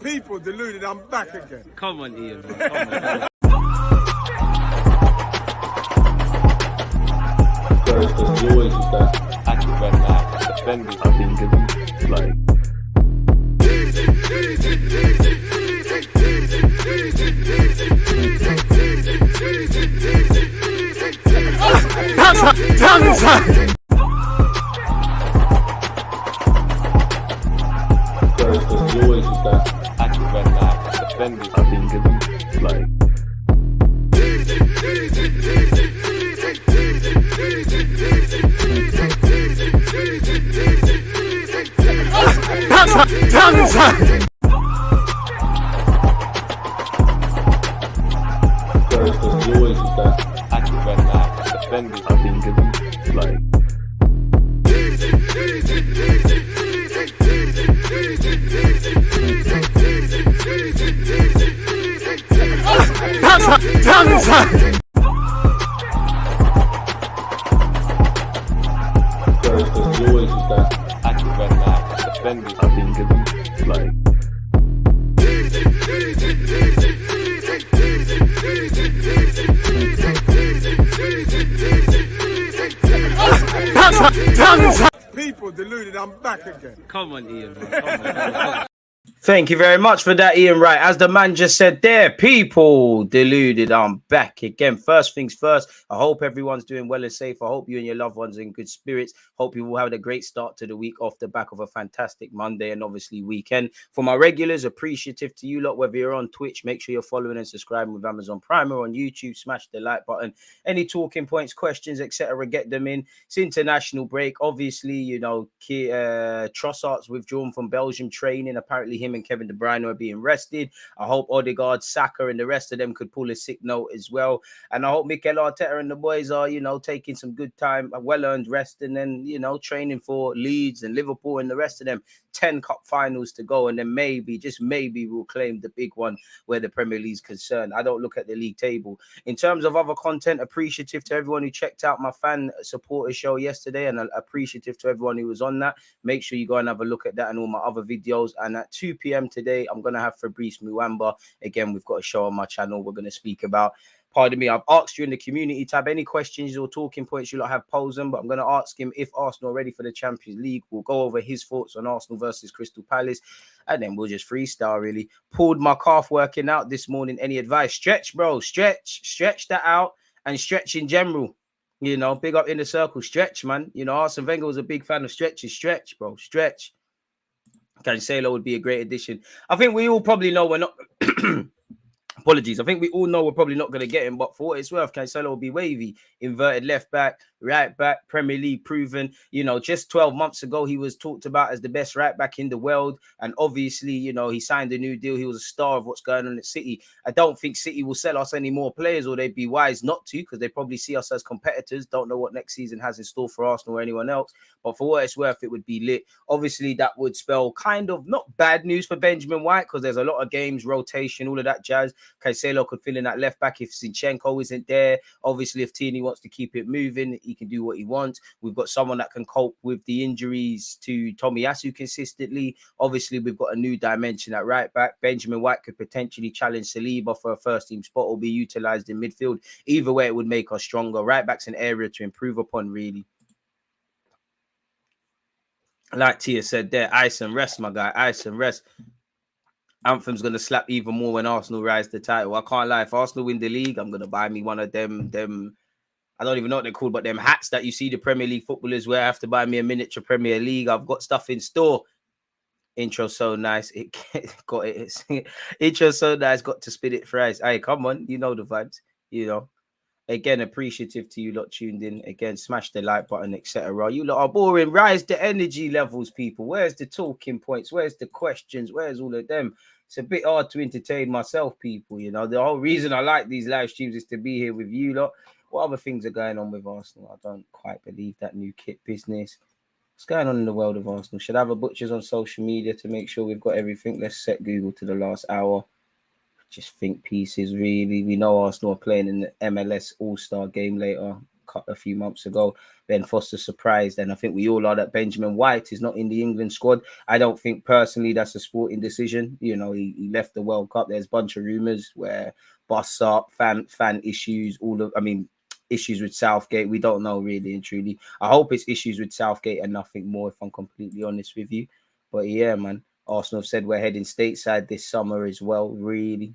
People deluded, I'm back again. Come on, Ian, man. Come on. There's always just that active red line defenders, I think, is like. There's always just that active red line defenders, I think, is like. There's always just that active red line defenders, I think, is like. There's always just that active red line defenders, I think, is like. People deluded, I'm back again. Come on, Ian, man. Come on. Thank you very much for that, Ian Wright. As the man just said there, people deluded, I'm back again. First things first, I hope everyone's doing well and safe. I hope you and your loved ones are in good spirits. Hope you will have a great start to the week off the back of a fantastic Monday and obviously weekend. For my regulars, appreciative to you lot, whether you're on Twitch, make sure you're following and subscribing with Amazon Prime or on YouTube. Smash the like button. Any talking points, questions, etc., get them in. It's international break. Obviously, you know, Trossard's withdrawn from Belgium training. Apparently, him and Kevin De Bruyne are being rested. I hope Odegaard, Saka, and the rest of them could pull a sick note as well. And I hope Mikel Arteta and the boys are, you know, taking some good time, a well-earned rest, and then, you know, training for Leeds and Liverpool and the rest of them. 10 cup finals to go, and then maybe, just maybe, we'll claim the big one where the Premier League's concerned. I don't look at the league table. In terms of other content, appreciative to everyone who checked out my fan supporter show yesterday, and appreciative to everyone who was on that. Make sure you go and have a look at that and all my other videos. And at 2 p.m. today, I'm going to have Fabrice Muamba. Again, we've got a show on my channel we're going to speak about. Pardon me, I've asked you in the community tab any questions or talking points you lot have, pose them, but I'm going to ask him if Arsenal are ready for the Champions League. We'll go over his thoughts on Arsenal versus Crystal Palace, and then we'll just freestyle, really. Pulled my calf working out this morning. Any advice? Stretch, bro. Stretch that out, and stretch in general. You know, big up in the circle. Stretch, man. You know, Arsene Wenger was a big fan of stretches. Stretch, bro. Stretch. Cancelo would be a great addition. I think we all probably know we're not... Apologies. I think we all know we're probably not going to get him, but for what it's worth, Cancelo will be wavy. Inverted left back, right back, Premier League proven. You know, just 12 months ago, he was talked about as the best right back in the world. And obviously, you know, he signed a new deal. He was a star of what's going on at City. I don't think City will sell us any more players, or they'd be wise not to, because they probably see us as competitors. Don't know what next season has in store for Arsenal or anyone else. But for what it's worth, it would be lit. Obviously, that would spell kind of not bad news for Benjamin White, because there's a lot of games, rotation, all of that jazz. Cancelo could fill in that left back if Zinchenko isn't there. Obviously, if Tierney wants to keep it moving, he can do what he wants. We've got someone that can cope with the injuries to Tomiyasu consistently. Obviously, we've got a new dimension at right back. Benjamin White could potentially challenge Saliba for a first-team spot or be utilised in midfield. Either way, it would make us stronger. Right back's an area to improve upon, really. Like Tia said there, ice and rest, my guy. Ice and rest. Anthem's going to slap even more when Arsenal rise the title. I can't lie. If Arsenal win the league, I'm going to buy me one of them, I don't even know what they're called, but them hats that you see the Premier League footballers wear. I have to buy me a miniature Premier League. I've got stuff in store. Intro so nice. It got it. Intro so nice. Got to spit it thrice. Hey, come on. You know the vibes. You know. Again, appreciative to you lot tuned in. Again, smash the like button, etc. You lot are boring. Rise the energy levels, people. Where's the talking points? Where's the questions? Where's all of them? It's a bit hard to entertain myself, people. You know, the whole reason I like these live streams is to be here with you lot. What other things are going on with Arsenal? I don't quite believe that new kit business. What's going on in the world of Arsenal? Should I have a butchers on social media to make sure we've got everything? Let's set Google to the last hour. Just think pieces, really. We know Arsenal are playing in the MLS All-Star game later, a few months ago. Ben Foster surprised, and I think we all are that Benjamin White is not in the England squad. I don't think personally that's a sporting decision. You know, he left the World Cup. There's a bunch of rumours where bust up, fan issues, issues with Southgate. We don't know really and truly. I hope it's issues with Southgate and nothing more, if I'm completely honest with you. But yeah, man, Arsenal have said we're heading stateside this summer as well, really.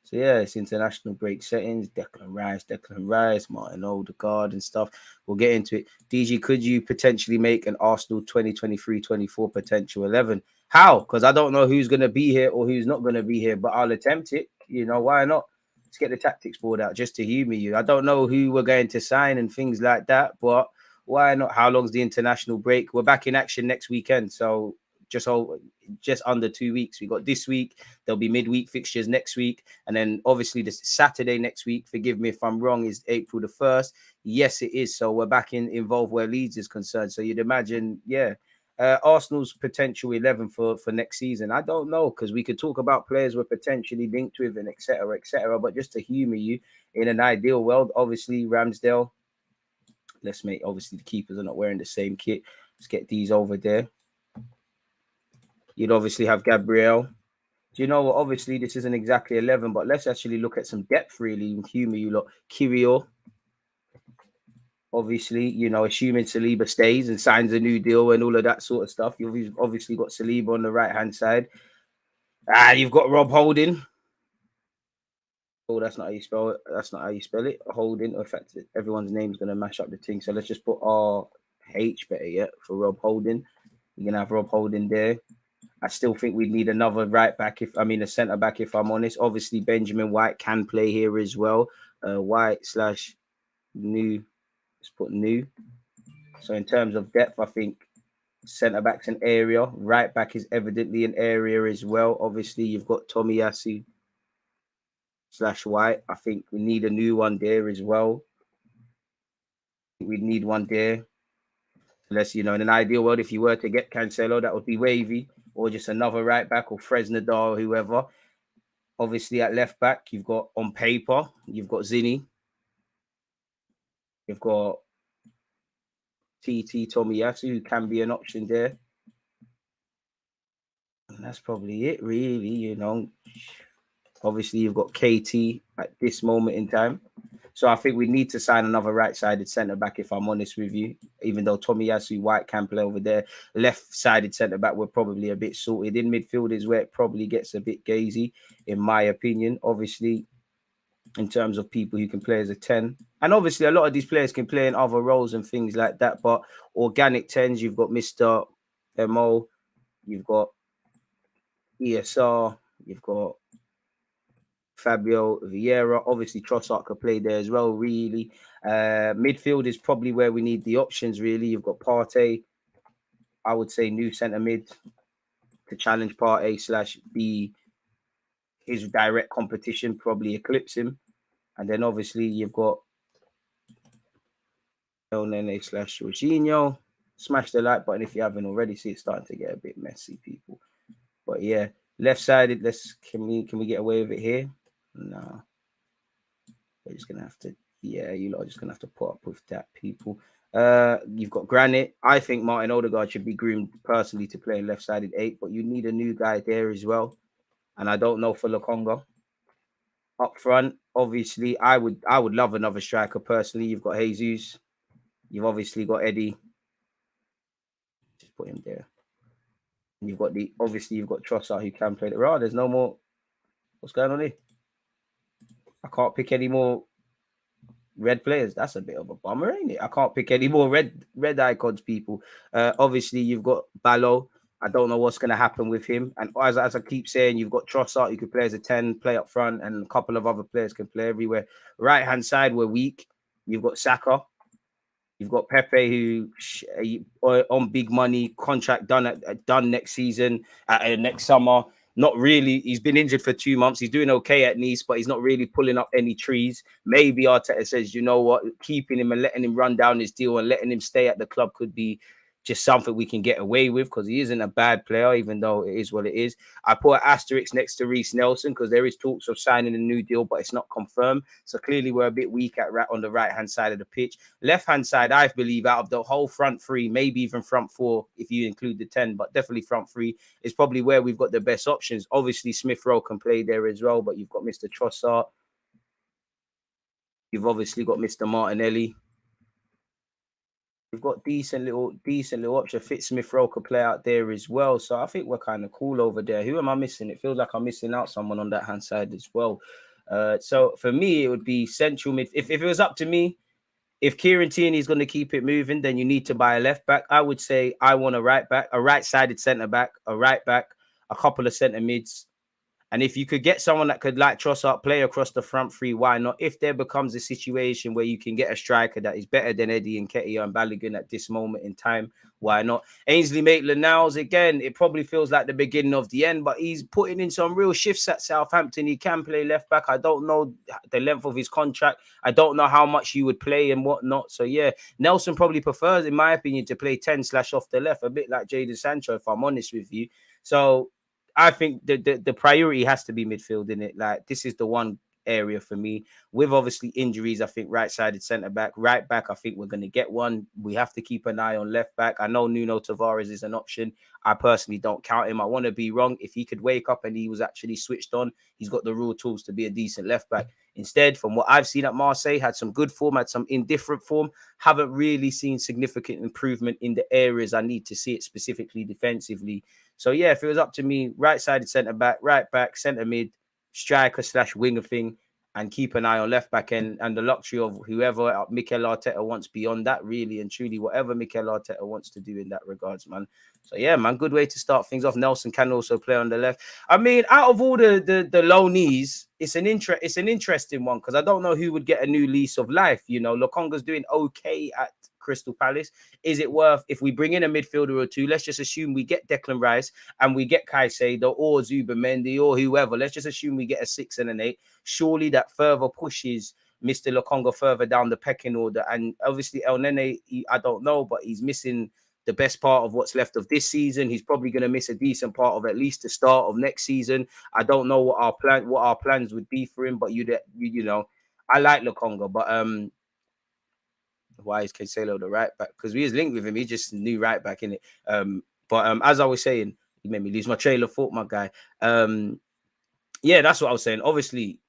So yeah, it's international break settings. Declan Rice, Martin Odegaard and stuff. We'll get into it. DG, could you potentially make an Arsenal 2023-24 potential 11? How? Because I don't know who's going to be here or who's not going to be here, but I'll attempt it. You know, why not? Let's get the tactics board out just to humour you. I don't know who we're going to sign and things like that, but why not? How long's the international break? We're back in action next weekend, so just under 2 weeks. We got this week. There'll be midweek fixtures next week, and then obviously this Saturday next week, forgive me if I'm wrong, is April the 1st. Yes, it is. So we're back involved where Leeds is concerned. So you'd imagine, yeah, Arsenal's potential 11 for next season. I don't know, because we could talk about players we're potentially linked with and etc. But just to humour you, in an ideal world, obviously Ramsdale. Let's make, obviously the keepers are not wearing the same kit. Let's get these over there. You'd obviously have Gabriel. Do you know what? Obviously, this isn't exactly 11, but let's actually look at some depth, really. Humour you lot. Kirill. Obviously, you know, assuming Saliba stays and signs a new deal and all of that sort of stuff. You've obviously got Saliba on the right-hand side. You've got Rob Holding. Oh, that's not how you spell it. That's not how you spell it. Holding. In fact, everyone's name's going to mash up the thing. So let's just put R-H, better yet, for Rob Holding. You're going to have Rob Holding there. I still think we'd need another right back, a centre back, if I'm honest. Obviously, Benjamin White can play here as well. White/new. Let's put new. So in terms of depth, I think centre back's an area. Right back is evidently an area as well. Obviously, you've got Tomiyasu/White. I think we need a new one there as well. We'd need one there. Unless, you know, in an ideal world, if you were to get Cancelo, that would be wavy. Or just another right back, or Fresnadar, or whoever. Obviously, at left back, you've got, on paper, you've got Zinni. You've got TT Tomiyasu, who can be an option there. And that's probably it, really, you know. Obviously, you've got KT at this moment in time. So I think we need to sign another right-sided centre-back, if I'm honest with you. Even though Tomiyasu White can play over there. Left-sided centre-back, we're probably a bit sorted. In midfield is where it probably gets a bit gazy, in my opinion. Obviously, in terms of people who can play as a 10. And obviously, a lot of these players can play in other roles and things like that. But organic 10s, you've got Mr. MO. You've got ESR. You've got Fabio Vieira. Obviously, Trossard could play there as well, really. Midfield is probably where we need the options, really. You've got Partey. I would say new centre mid to challenge Partey / be his direct competition, probably eclipse him. And then obviously you've got Loanees / Jorginho. Smash the like button if you haven't already. See, it's starting to get a bit messy, people. But yeah, left-sided. Can we get away with it here? No. We're just gonna have to. Yeah, you lot are just gonna have to put up with that, people. You've got Granite. I think Martin Odegaard should be groomed personally to play left-sided 8, but you need a new guy there as well. And I don't know for Lokonga. Up front, obviously, I would love another striker personally. You've got Jesus. You've obviously got Eddie. Just put him there. And you've got you've got Trossard who can play the there's no more. What's going on here? I can't pick any more red players. That's a bit of a bummer, ain't it? I can't pick any more red icons, people. Obviously, you've got Balo. I don't know what's going to happen with him. And as I keep saying, you've got Trossard, who could play as a 10, play up front, and a couple of other players can play everywhere. Right-hand side, we're weak. You've got Saka. You've got Pepe, who on big money, contract done next season, next summer. Not really. He's been injured for 2 months. He's doing okay at Nice, but he's not really pulling up any trees. Maybe Arteta says, you know what, keeping him and letting him run down his deal and letting him stay at the club could be just something we can get away with because he isn't a bad player, even though it is what it is. I put an asterisk next to Reece Nelson because there is talks of signing a new deal, but it's not confirmed. So clearly we're a bit weak on the right-hand side of the pitch. Left-hand side, I believe, out of the whole front three, maybe even front four, if you include the 10, but definitely front three is probably where we've got the best options. Obviously, Smith Rowe can play there as well, but you've got Mr. Trossard. You've obviously got Mr. Martinelli. We've got decent little option. Smith Rowe could play out there as well. So I think we're kind of cool over there. Who am I missing? It feels like I'm missing out someone on that hand side as well. So for me, it would be central mid. If it was up to me, if Kieran Tierney is going to keep it moving, then you need to buy a left back. I would say I want a right back, a right-sided centre back, a right back, a couple of centre mids. And if you could get someone that could like Trossard play across the front three, why not? If there becomes a situation where you can get a striker that is better than Eddie and Nketiah and Balogun at this moment in time, why not? Ainsley Maitland-Niles, again, it probably feels like the beginning of the end, but he's putting in some real shifts at Southampton. He can play left back. I don't know the length of his contract. I don't know how much he would play and whatnot. So yeah, Nelson probably prefers, in my opinion, to play 10/ off the left, a bit like Jadon Sancho, if I'm honest with you. So I think the priority has to be midfield, in it. Like, this is the one area for me. With obviously injuries, I think right-sided centre-back. Right back, I think we're going to get one. We have to keep an eye on left back. I know Nuno Tavares is an option. I personally don't count him. I want to be wrong. If he could wake up and he was actually switched on, he's got the raw tools to be a decent left back. Instead, from what I've seen at Marseille, had some good form, had some indifferent form. Haven't really seen significant improvement in the areas I need to see it, specifically defensively. So yeah, if it was up to me, right-sided centre-back, right back, centre mid, striker/winger thing, and keep an eye on left back and the luxury of whoever Mikel Arteta wants beyond that, really and truly, whatever Mikel Arteta wants to do in that regards, man. So yeah, man, good way to start things off. Nelson can also play on the left. I mean, out of all the loanees, it's an interesting one because I don't know who would get a new lease of life. You know, Lokonga's doing okay at Crystal Palace. Is it worth, if we bring in a midfielder or two, let's just assume we get Declan Rice and we get Caicedo or Zubimendi or whoever, let's just assume we get a 6 and an 8. Surely that further pushes Mr. Lokonga further down the pecking order. And obviously El Nene, I don't know, but he's missing the best part of what's left of this season. He's probably going to miss a decent part of at least the start of next season. I don't know what our plans would be for him, but you know, I like Lokonga, but why is Cancelo the right back? Because we was linked with him. He's just new right back, in it. But as I was saying, you made me lose my trail of thought, my guy. Yeah, that's what I was saying. Obviously,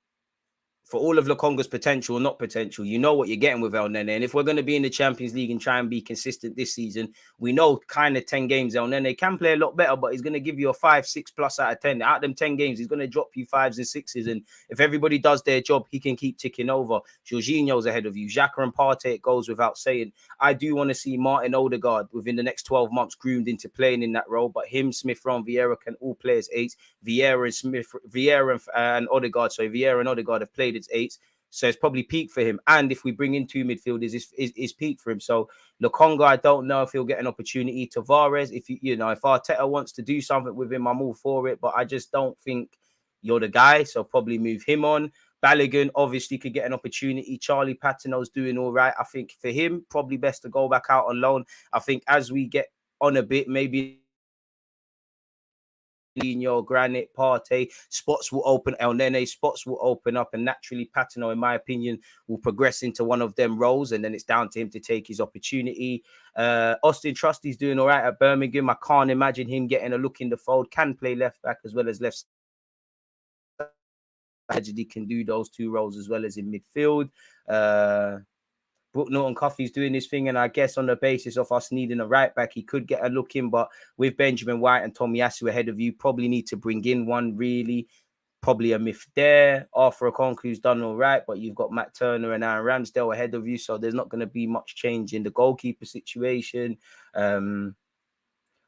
for all of Lokonga's potential or not potential, you know what you're getting with El Nene. And if we're going to be in the Champions League and try and be consistent this season, we know kind of 10 games El Nene can play a lot better, but he's going to give you a 5, 6+ out of 10. Out of them 10 games, he's going to drop you 5s and 6s. And if everybody does their job, he can keep ticking over. Jorginho's ahead of you. Xhaka and Partey, it goes without saying. I do want to see Martin Odegaard within the next 12 months groomed into playing in that role, but him, Smith Rowe, and Vieira can all play as 8s. Vieira and Odegaard have played as 8s. So it's probably peak for him. And if we bring in 2 midfielders, is peak for him. So Lokonga, I don't know if he'll get an opportunity. Tavares, if if Arteta wants to do something with him, I'm all for it. But I just don't think you're the guy. So probably move him on. Balogun obviously could get an opportunity. Charlie Patino's doing all right. I think for him, probably best to go back out on loan. I think as we get on a bit, maybe Your Granite, Partey, spots will open, El Nene, spots will open up, and naturally Patino, in my opinion, will progress into one of them roles, and then it's down to him to take his opportunity. Austin Trusty's doing all right at Birmingham. I can't imagine him getting a look in the fold. Can play left back as well as left. He can do those 2 roles as well as in midfield. Brooke Norton-Cuffy's doing this thing, and I guess on the basis of us needing a right back, he could get a look in, but with Benjamin White and Tomiyasu ahead of you, probably need to bring in one, really. Probably a myth there. Arthur Okonkwo's done all right, but you've got Matt Turner and Aaron Ramsdale ahead of you, so there's not going to be much change in the goalkeeper situation.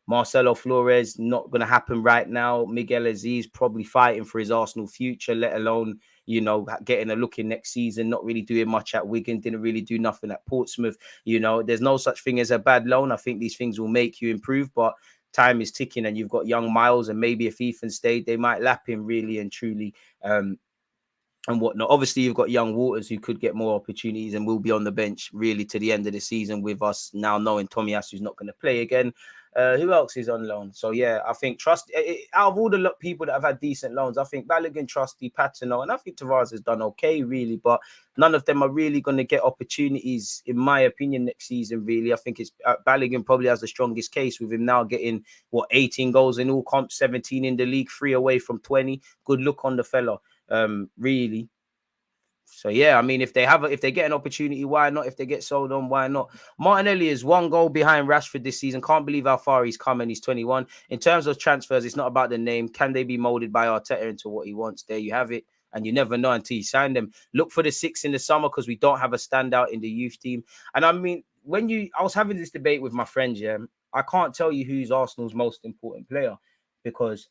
Marcelo Flores, not going to happen right now. Miguel Aziz probably fighting for his Arsenal future, let alone, getting a look in next season, not really doing much at Wigan, didn't really do nothing at Portsmouth. There's no such thing as a bad loan. I think these things will make you improve, but time is ticking and you've got young Miles, and maybe if Ethan stayed, they might lap him really and truly. and whatnot. Obviously, you've got young Waters who could get more opportunities and will be on the bench really to the end of the season with us now knowing Tomiyasu's not going to play again. Who else is on loan? So yeah, I think out of all the people that have had decent loans, I think Balogun, Trusty, Patino, and I think Tavares has done okay really, but none of them are really going to get opportunities in my opinion next season really. I think it's Balogun probably has the strongest case with him now getting 18 goals in all comps, 17 in the league, 3 away from 20. Good look on the fella. Really. So yeah, I mean, if they get an opportunity, why not? If they get sold on, why not? Martinelli is 1 goal behind Rashford this season. Can't believe how far he's come, and he's 21. In terms of transfers, it's not about the name. Can they be molded by Arteta into what he wants? There you have it. And you never know until you sign them. Look for the 6 in the summer because we don't have a standout in the youth team. And I mean, I was having this debate with my friends, yeah, I can't tell you who's Arsenal's most important player because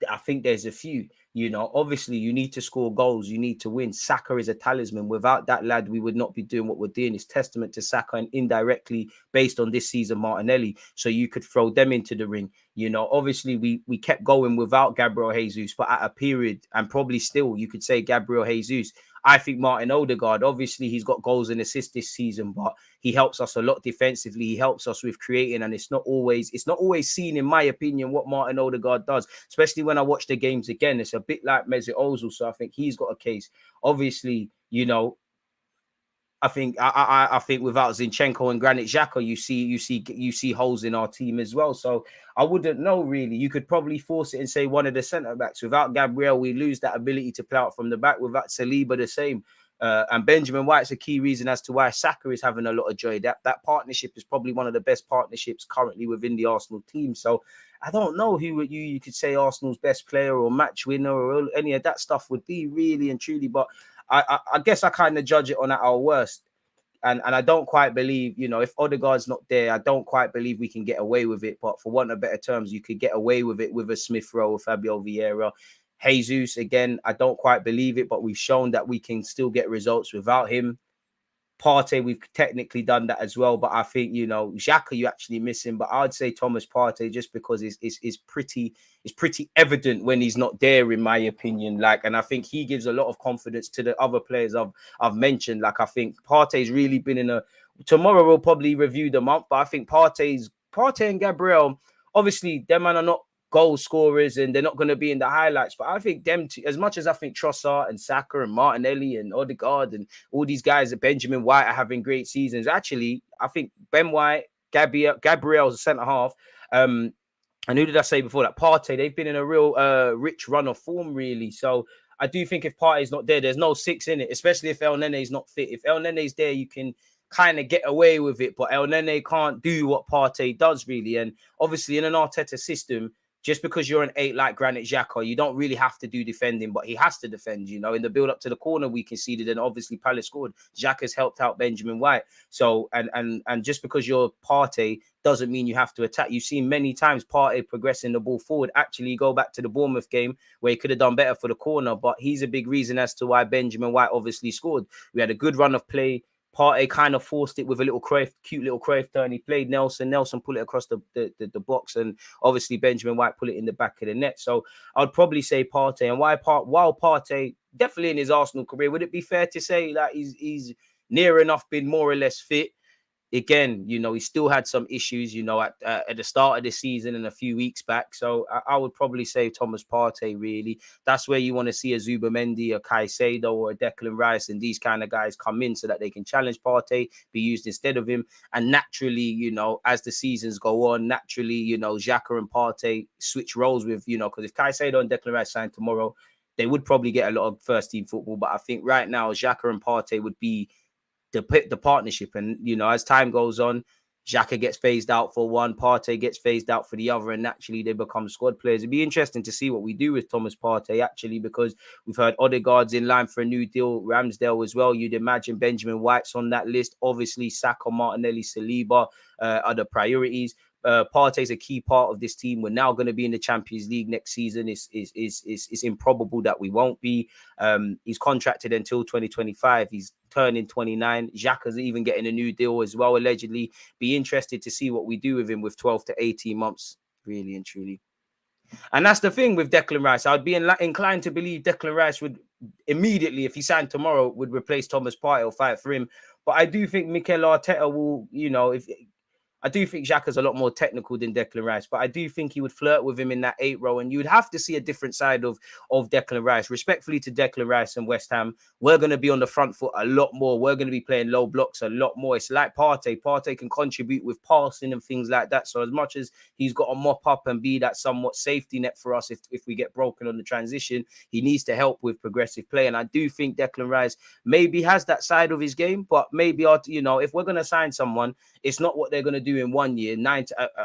I think there's a few. Obviously you need to score goals, you need to win. Saka is a talisman. Without that lad, we would not be doing what we're doing. It's testament to Saka and indirectly based on this season, Martinelli. So you could throw them into the ring. Obviously we kept going without Gabriel Jesus, but at a period, and probably still, you could say Gabriel Jesus. I think Martin Odegaard, obviously he's got goals and assists this season, but he helps us a lot defensively. He helps us with creating, and it's not always seen, in my opinion, what Martin Odegaard does, especially when I watch the games again. It's a bit like Mesut Ozil, so I think he's got a case. Obviously, I think without Zinchenko and Granit Xhaka, you see holes in our team as well. So I wouldn't know really. You could probably force it and say one of the centre backs. Without Gabriel, we lose that ability to play out from the back. Without Saliba, the same. And Benjamin White's a key reason as to why Saka is having a lot of joy. That partnership is probably one of the best partnerships currently within the Arsenal team. So I don't know who you could say Arsenal's best player or match winner or any of that stuff would be really and truly. But I guess I kind of judge it on at our worst. And I don't quite believe, if Odegaard's not there, I don't quite believe we can get away with it. But for want of better terms, you could get away with it with a Smith Rowe or Fabio Vieira. Jesus, again, I don't quite believe it, but we've shown that we can still get results without him. Partey, we've technically done that as well, but I think, Xhaka, you actually miss him. But I'd say Thomas Partey just because it's pretty evident when he's not there, in my opinion. And I think he gives a lot of confidence to the other players I've mentioned. I think Partey's really been tomorrow we'll probably review the month, but I think Partey and Gabriel, obviously, them man are not goal scorers and they're not going to be in the highlights, but I think them two, as much as I think Trossard and Saka and Martinelli and Odegaard and all these guys at Benjamin White are having great seasons. Actually, I think Ben White, Gabriel's a centre half, and who did I say before that? Partey, they've been in a real rich run of form really. So I do think if Partey's not there, there's no 6 in it, especially if El Nene's not fit. If El Nene's there, you can kind of get away with it, but El Nene can't do what Partey does really. And obviously in an Arteta system, just because you're an 8 like Granit Xhaka, you don't really have to do defending, but he has to defend. In the build-up to the corner, we conceded, and obviously Palace scored. Xhaka's helped out Benjamin White. So, and just because you're Partey doesn't mean you have to attack. You've seen many times Partey progressing the ball forward. Actually, go back to the Bournemouth game where he could have done better for the corner, but he's a big reason as to why Benjamin White obviously scored. We had a good run of play. Partey kind of forced it with a cute little Cruyff turn. He played Nelson. Nelson pulled it across the box, and obviously Benjamin White put it in the back of the net. So I'd probably say Partey. And while Partey definitely in his Arsenal career, would it be fair to say that he's near enough been more or less fit? Again, he still had some issues, at the start of the season and a few weeks back. So I would probably say Thomas Partey, really. That's where you want to see a Zubamendi, a Caicedo, or a Declan Rice and these kind of guys come in so that they can challenge Partey, be used instead of him. And naturally, as the seasons go on, Xhaka and Partey switch roles with, because if Caicedo and Declan Rice sign tomorrow, they would probably get a lot of first-team football. But I think right now, Xhaka and Partey would be the partnership. And as time goes on, Xhaka gets phased out for one, Partey gets phased out for the other, and naturally they become squad players. It'd be interesting to see what we do with Thomas Partey, actually, because we've heard Odegaard's in line for a new deal, Ramsdale as well. You'd imagine Benjamin White's on that list. Obviously, Saka, Martinelli, Saliba are the priorities. Partey's a key part of this team. We're now going to be in the Champions League next season. It's improbable that we won't be. He's contracted until 2025. He's turning 29. Xhaka's even getting a new deal as well, allegedly. Be interested to see what we do with him with 12 to 18 months, really and truly. And that's the thing with Declan Rice. I'd be inclined to believe Declan Rice would immediately, if he signed tomorrow, would replace Thomas Partey or fight for him. But I do think Mikel Arteta will, you know, if I do think Xhaka's a lot more technical than Declan Rice, but I do think he would flirt with him in that 8 row, and you would have to see a different side of Declan Rice. Respectfully to Declan Rice and West Ham, we're going to be on the front foot a lot more. We're going to be playing low blocks a lot more. It's like Partey. Partey can contribute with passing and things like that. So as much as he's got to mop up and be that somewhat safety net for us if we get broken on the transition, he needs to help with progressive play. And I do think Declan Rice maybe has that side of his game, but maybe, you know, if we're going to sign someone, it's not what they're going to do in 1 year,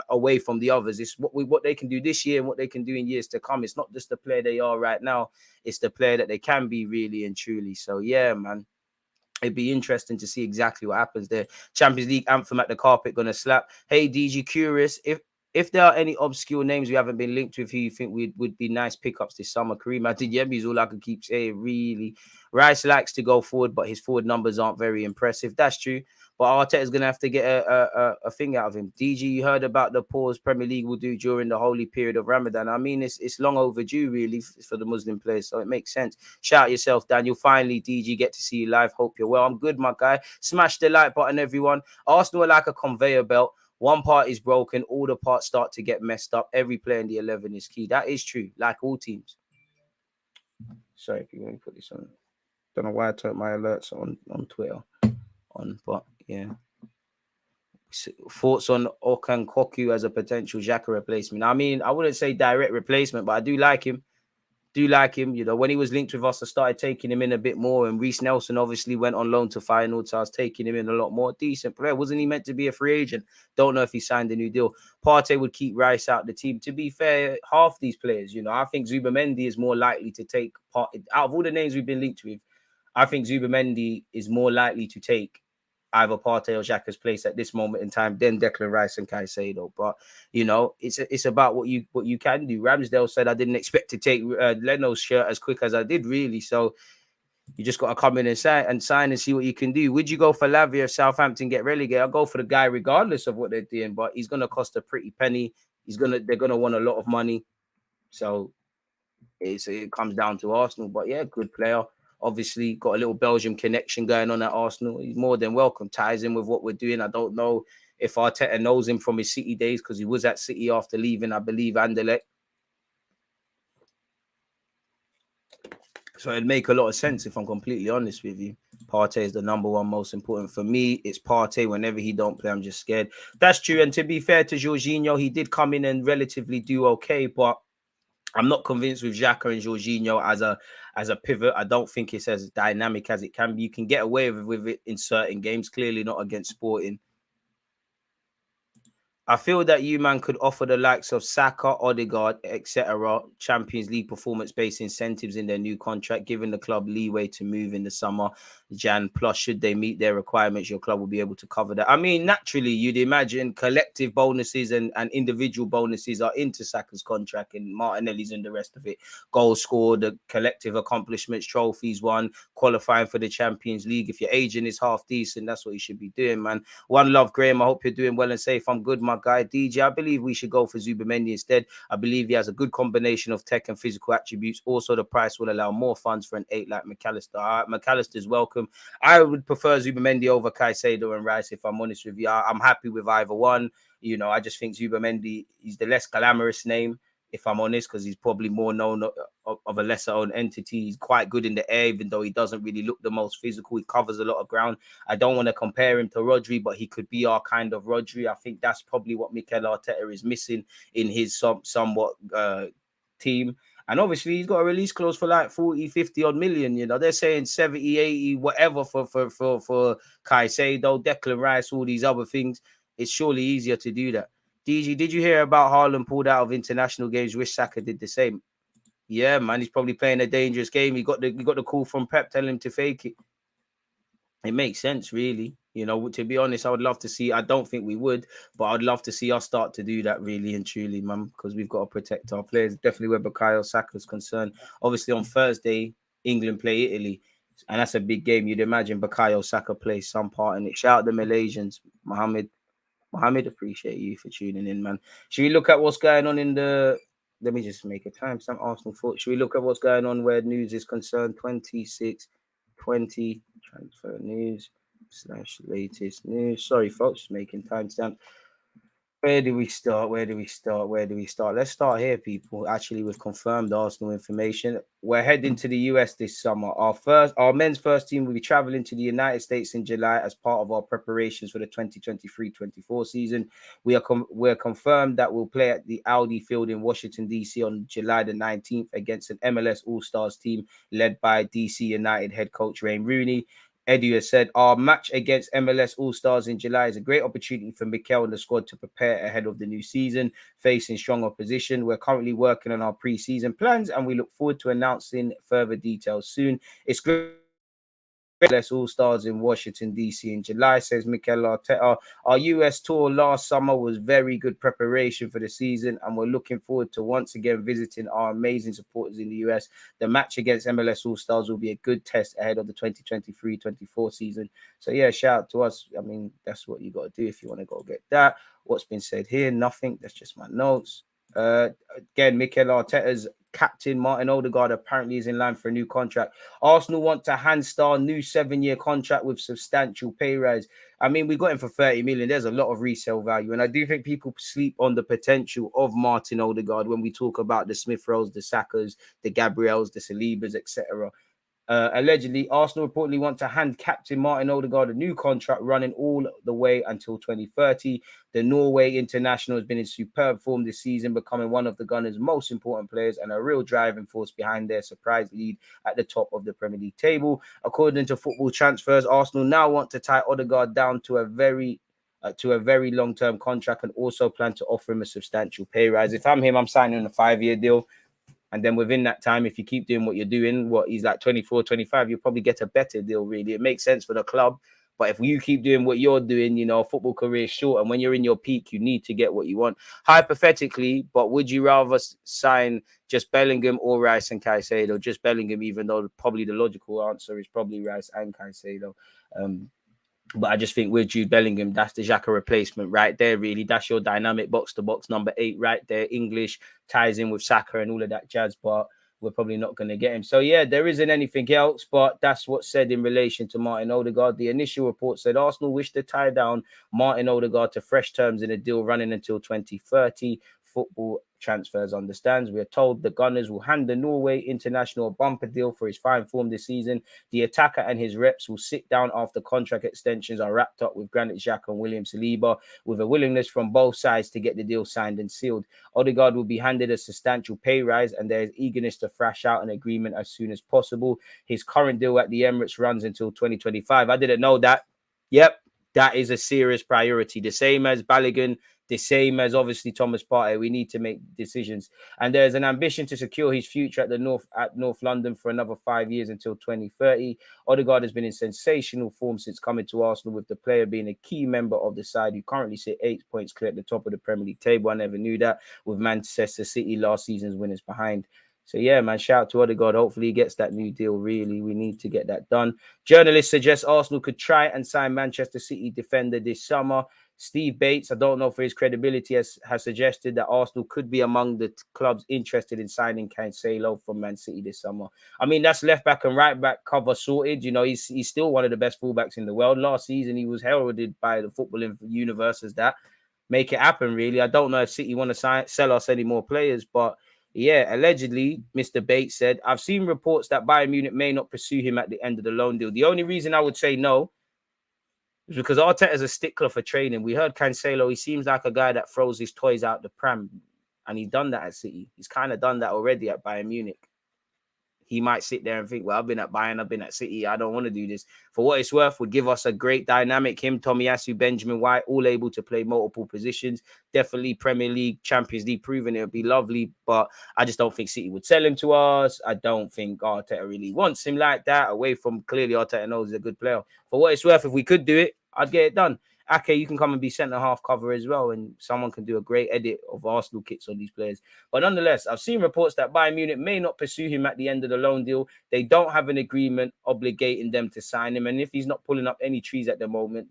away from the others. It's what they can do this year and what they can do in years to come. It's not just the player they are right now. It's the player that they can be really and truly. So, yeah, man. It'd be interesting to see exactly what happens there. Champions League anthem at the carpet gonna slap. Hey, DG, curious if there are any obscure names we haven't been linked with who you think would be nice pickups this summer. Kareem Adeyemi is all I can keep saying, really. Rice likes to go forward, but his forward numbers aren't very impressive. That's true. But Arteta's going to have to get a thing out of him. DG, you heard about the pause Premier League will do during the holy period of Ramadan. I mean, it's long overdue, really, for the Muslim players, so it makes sense. Shout out yourself, Daniel. Finally, DG, get to see you live. Hope you're well. I'm good, my guy. Smash the like button, everyone. Arsenal are like a conveyor belt. One part is broken, all the parts start to get messed up. Every player in the 11 is key. That is true, like all teams. Sorry if you want to put this on. Don't know why I turned my alerts on Twitter on, but yeah. Thoughts on Okan Koku as a potential Xhaka replacement? I mean, I wouldn't say direct replacement, but I do like him. You know, when he was linked with us, I started taking him in a bit more. And Reece Nelson obviously went on loan to Feyenoord, so I was taking him in a lot more. Decent player. Wasn't he meant to be a free agent? Don't know if he signed a new deal. Partey would keep Rice out the team. To be fair, half these players, you know, I think Zubamendi is more likely to take part. Out of all the names we've been linked with, I think Zubamendi is more likely to take either Partey or Xhaka's place at this moment in time than Declan Rice and Caicedo. But, you know, it's about what you can do. Ramsdale said I didn't expect to take Leno's shirt as quick as I did, really. So you just got to come in and sign and see what you can do. Would you go for Lavia if Southampton get relegated? I'll go for the guy regardless of what they're doing, but he's going to cost a pretty penny. They're going to want a lot of money. So it comes down to Arsenal. But, yeah, good player. Obviously, got a little Belgium connection going on at Arsenal. He's more than welcome. Ties in with what we're doing. I don't know if Arteta knows him from his City days because he was at City after leaving, I believe, Anderlecht. So it'd make a lot of sense if I'm completely honest with you. Partey is the number one most important for me. It's Partey. Whenever he don't play, I'm just scared. That's true. And to be fair to Jorginho, he did come in and relatively do okay, but I'm not convinced with Xhaka and Jorginho as a pivot. I don't think it's as dynamic as it can be. You can get away with it in certain games, clearly not against Sporting. I feel that you, man, could offer the likes of Saka, Odegaard, etc. Champions League performance-based incentives in their new contract, giving the club leeway to move in the summer. Jan, plus, should they meet their requirements, your club will be able to cover that. I mean, naturally, you'd imagine collective bonuses and individual bonuses are into Saka's contract and Martinelli's and the rest of it. Goals scored, the collective accomplishments, trophies won, qualifying for the Champions League. If your agent is half decent, that's what you should be doing, man. One love, Graham. I hope you're doing well and safe. I'm good, my guy. DJ, I believe we should go for Zubamendi instead. I believe he has a good combination of tech and physical attributes. Also, the price will allow more funds for an 8 like McAllister. All right, McAllister's welcome. I would prefer Zubamendi over Caicedo and Rice, if I'm honest with you. I'm happy with either one. You know, I just think Zubamendi is the less glamorous name, if I'm honest, because he's probably more known of a lesser-owned entity. He's quite good in the air, even though he doesn't really look the most physical. He covers a lot of ground. I don't want to compare him to Rodri, but he could be our kind of Rodri. I think that's probably what Mikel Arteta is missing in his somewhat team. And obviously, he's got a release clause for like 40, 50 odd million. You know, they're saying 70, 80, whatever for Caicedo, Declan Rice, all these other things. It's surely easier to do that. DG, did you hear about Haaland pulled out of international games? Wish Saka did the same. Yeah, man, he's probably playing a dangerous game. He got the call from Pep telling him to fake it. It makes sense, really. You know, to be honest, I would love to see. I don't think we would, but I'd love to see us start to do that, really and truly, man, because we've got to protect our players. Definitely where Bukayo Saka's concerned. Obviously, on Thursday, England play Italy, and that's a big game. You'd imagine Bukayo Saka plays some part in it. Shout out the Malaysians, Mohammed, appreciate you for tuning in, man. Should we look at what's going on in the let me just make a timestamp. Arsenal foot. Should we look at what's going on where news is concerned? 26:20 transfer news / latest news. Sorry, folks, just making timestamp. Where do we start? Where do we start? Where do we start? Let's start here, people. Actually, with confirmed Arsenal information. We're heading to the US this summer. Our men's first team will be traveling to the United States in July as part of our preparations for the 2023-24 season. We're confirmed that we'll play at the Audi Field in Washington, D.C. on July the 19th against an MLS All-Stars team led by DC United head coach Wayne Rooney. Eddie has said, our match against MLS All-Stars in July is a great opportunity for Mikel and the squad to prepare ahead of the new season, facing strong opposition. We're currently working on our pre-season plans and we look forward to announcing further details soon. It's great. MLS All-Stars in Washington, D.C. in July, says Mikel Arteta. Our US tour last summer was very good preparation for the season, and we're looking forward to once again visiting our amazing supporters in the US. The match against MLS All-Stars will be a good test ahead of the 2023-24 season. So, yeah, shout out to us. I mean, that's what you got to do if you want to go get that. What's been said here? Nothing. That's just my notes. Again, Mikel Arteta's captain Martin Odegaard apparently is in line for a new contract. Arsenal want to hand Star new 7-year contract with substantial pay rise. I mean, we got him for 30 million. There's a lot of resale value, and I do think people sleep on the potential of Martin Odegaard when we talk about the Smith Rowes, the Sakas, the Gabriels, the Salibas, etc. Allegedly, Arsenal reportedly want to hand captain Martin Odegaard a new contract running all the way until 2030. The Norway international has been in superb form this season, becoming one of the Gunners' most important players and a real driving force behind their surprise lead at the top of the Premier League table. According to Football Transfers, Arsenal now want to tie Odegaard down to a very long-term contract and also plan to offer him a substantial pay rise. If I'm him, I'm signing a 5-year deal. And then within that time, if you keep doing what you're doing, he's like 24, 25, you'll probably get a better deal, really. It makes sense for the club. But if you keep doing what you're doing, you know, football career is short. And when you're in your peak, you need to get what you want. Hypothetically, but would you rather sign just Bellingham or Rice and Caicedo? Just Bellingham, even though probably the logical answer is probably Rice and Caicedo. But I just think with Jude Bellingham, that's the Xhaka replacement right there, really. That's your dynamic box-to-box number 8 right there. English ties in with Saka and all of that jazz, but we're probably not going to get him. So, yeah, there isn't anything else, but that's what's said in relation to Martin Odegaard. The initial report said Arsenal wish to tie down Martin Odegaard to fresh terms in a deal running until 2030. Football Transfers understands. We are told the Gunners will hand the Norway international a bumper deal for his fine form this season. The attacker and his reps will sit down after contract extensions are wrapped up with Granit Xhaka and William Saliba, with a willingness from both sides to get the deal signed and sealed. Odegaard will be handed a substantial pay rise, and there is eagerness to thrash out an agreement as soon as possible. His current deal at the Emirates runs until 2025. I didn't know that. Yep, that is a serious priority. The same as Balogun, the same as obviously Thomas Partey. We need to make decisions. And there's an ambition to secure his future at North London for another 5 years until 2030. Odegaard has been in sensational form since coming to Arsenal, with the player being a key member of the side who currently sit 8 points clear at the top of the Premier League table. I never knew that, with Manchester City last season's winners behind. So, yeah, man, shout out to Odegaard. Hopefully he gets that new deal, really. We need to get that done. Journalists suggest Arsenal could try and sign Manchester City defender this summer. Steve Bates, I don't know for his credibility, has suggested that Arsenal could be among the clubs interested in signing Cancelo from Man City this summer. I mean, that's left back and right back cover sorted. You know, he's still one of the best fullbacks in the world. Last season, he was heralded by the footballing universe as that. Make it happen, really. I don't know if City want to sell us any more players, but yeah, allegedly, Mr. Bates said, I've seen reports that Bayern Munich may not pursue him at the end of the loan deal. The only reason I would say no is because Arteta's a stickler for training. We heard Cancelo, he seems like a guy that throws his toys out the pram, and he's done that at City. He's kind of done that already at Bayern Munich. He might sit there and think, well, I've been at Bayern, I've been at City, I don't want to do this. For what it's worth, would give us a great dynamic. Him, Tomiyasu, Benjamin White, all able to play multiple positions. Definitely Premier League, Champions League proven. It would be lovely, but I just don't think City would sell him to us. I don't think Arteta really wants him like that, away from clearly Arteta knows he's a good player. For what it's worth, if we could do it, I'd get it done. Ake, you can come and be centre-half cover as well, and someone can do a great edit of Arsenal kits on these players. But nonetheless, I've seen reports that Bayern Munich may not pursue him at the end of the loan deal. They don't have an agreement obligating them to sign him, and if he's not pulling up any trees at the moment,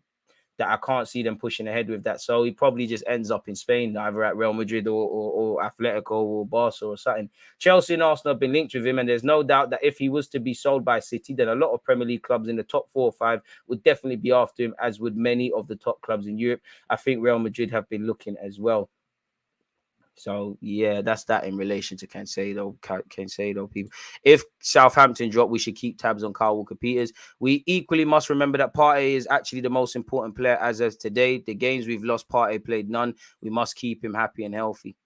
that I can't see them pushing ahead with that. So he probably just ends up in Spain, either at Real Madrid or Atletico or Barca or something. Chelsea and Arsenal have been linked with him, and there's no doubt that if he was to be sold by City, then a lot of Premier League clubs in the top 4 or 5 would definitely be after him, as would many of the top clubs in Europe. I think Real Madrid have been looking as well. So yeah, that's that in relation to Cancedo, people. If Southampton drop, we should keep tabs on Kyle Walker-Peters. We equally must remember that Partey is actually the most important player as of today. The games we've lost, Partey played none. We must keep him happy and healthy.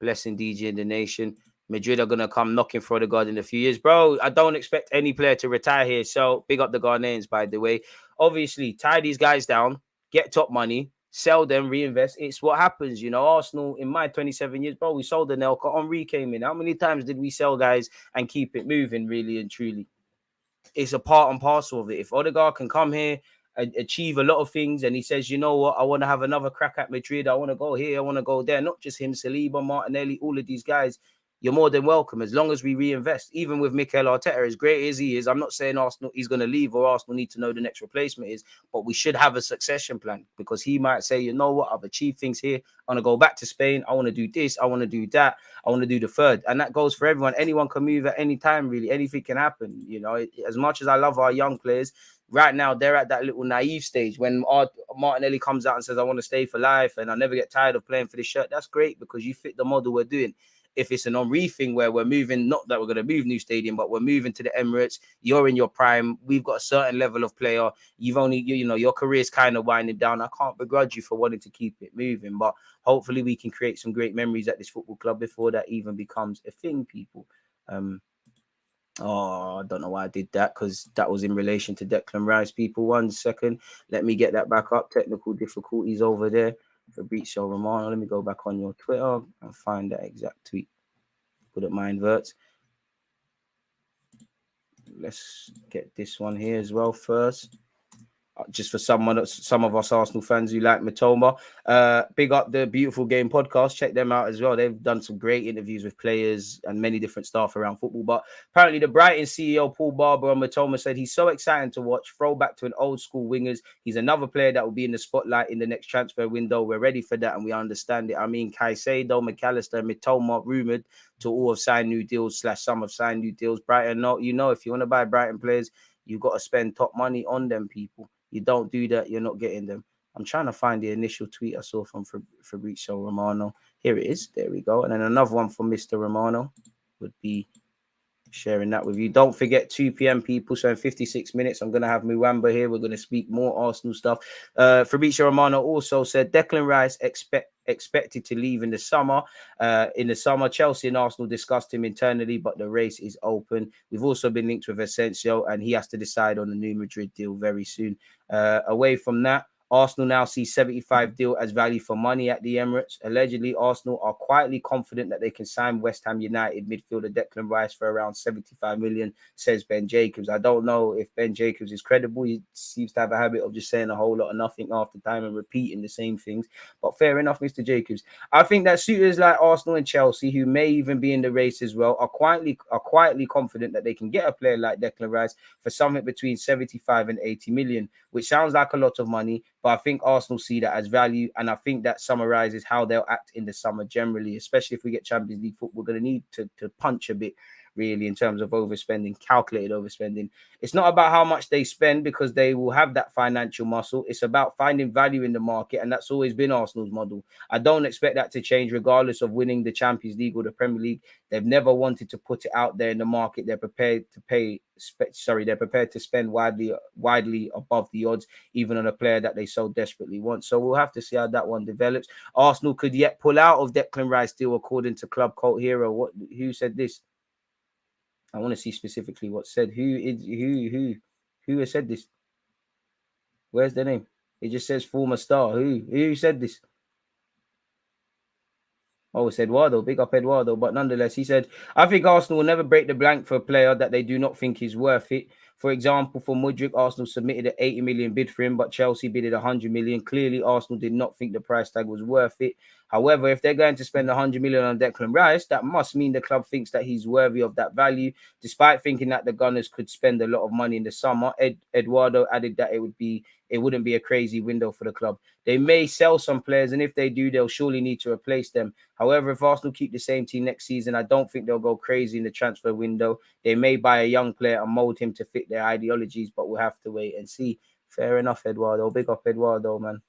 Blessing DJ in the nation. Madrid are gonna come knocking for Odegaard in a few years, bro. I don't expect any player to retire here. So big up the Ghanaians, by the way. Obviously, tie these guys down, get top money. Sell them, reinvest. It's what happens, you know. Arsenal, in my 27 years, bro, we sold Anelka. Henry came in. How many times did we sell guys and keep it moving, really and truly? It's a part and parcel of it. If Odegaard can come here and achieve a lot of things, and he says, you know what, I want to have another crack at Madrid. I want to go here. I want to go there. Not just him, Saliba, Martinelli, all of these guys. You're more than welcome as long as we reinvest. Even with Mikel Arteta, as great as he is, I'm not saying Arsenal he's going to leave or Arsenal need to know the next replacement is, but we should have a succession plan, because he might say, you know what, I've achieved things here. I want to go back to Spain. I want to do this. I want to do that. I want to do the third. And that goes for everyone. Anyone can move at any time, really. Anything can happen. You know, as much as I love our young players, right now they're at that little naive stage when Martinelli comes out and says, I want to stay for life and I never get tired of playing for this shirt. That's great, because you fit the model we're doing. If it's an Henry thing where we're moving, not that we're going to move new stadium, but we're moving to the Emirates, you're in your prime. We've got a certain level of player. You've only, you know, your career's kind of winding down. I can't begrudge you for wanting to keep it moving, but hopefully we can create some great memories at this football club before that even becomes a thing, people. Oh, I don't know why I did that, because that was in relation to Declan Rice, people. 1 second. Let me get that back up. Technical difficulties over there. Fabrizio Romano. Let me go back on your Twitter and find that exact tweet. Put up my inverts. Let's get this one here as well first. Just for some of us Arsenal fans who like Matoma, big up the Beautiful Game podcast. Check them out as well. They've done some great interviews with players and many different staff around football. But apparently the Brighton CEO, Paul Barber, on Matoma said he's so exciting to watch. Throwback to an old school wingers. He's another player that will be in the spotlight in the next transfer window. We're ready for that and we understand it. I mean, Caicedo, McAllister, Matoma, rumoured to all have signed new deals / some have signed new deals. Brighton, no, you know, if you want to buy Brighton players, you've got to spend top money on them, people. You don't do that, you're not getting them. I'm trying to find the initial tweet I saw from Fabrizio Romano. Here it is. There we go. And then another one from Mr. Romano would be sharing that with you. Don't forget 2 p.m. people. So in 56 minutes, I'm going to have Muwamba here. We're going to speak more Arsenal stuff. Fabrizio Romano also said Declan Rice expected to leave in the summer. Chelsea and Arsenal discussed him internally, but the race is open. We've also been linked with Asensio, and he has to decide on the new Madrid deal very soon. Away from that, Arsenal now see 75 deal as value for money at the Emirates. Allegedly, Arsenal are quietly confident that they can sign West Ham United midfielder Declan Rice for around 75 million, says Ben Jacobs. I don't know if Ben Jacobs is credible. He seems to have a habit of just saying a whole lot of nothing after time and repeating the same things. But fair enough, Mr. Jacobs. I think that suitors like Arsenal and Chelsea, who may even be in the race as well, are quietly confident that they can get a player like Declan Rice for something between 75 and 80 million, which sounds like a lot of money. But I think Arsenal see that as value, and I think that summarizes how they'll act in the summer generally, especially if we get Champions League football. We're going to need to punch a bit, really, in terms of overspending, calculated overspending. It's not about how much they spend, because they will have that financial muscle. It's about finding value in the market, and that's always been Arsenal's model. I don't expect that to change regardless of winning the Champions League or the Premier League. They've never wanted to put it out there in the market. They're prepared to spend widely above the odds, even on a player that they so desperately want. So we'll have to see how that one develops. Arsenal could yet pull out of Declan Rice deal, according to Club Cult Hero. Who said this? I want to see specifically what said. Who has said this? Where's the name? It just says former star. Who said this? Oh, it's Eduardo. Big up Eduardo. But nonetheless, he said, I think Arsenal will never break the blank for a player that they do not think is worth it. For example, for Mudryk, Arsenal submitted an 80 million bid for him, but Chelsea bidded 100 million. Clearly, Arsenal did not think the price tag was worth it. However, if they're going to spend 100 million on Declan Rice, that must mean the club thinks that he's worthy of that value. Despite thinking that the Gunners could spend a lot of money in the summer, Eduardo added that it wouldn't be a crazy window for the club. They may sell some players, and if they do, they'll surely need to replace them. However, if Arsenal keep the same team next season, I don't think they'll go crazy in the transfer window. They may buy a young player and mold him to fit their ideologies, but we'll have to wait and see. Fair enough, Eduardo. Big up Eduardo, man.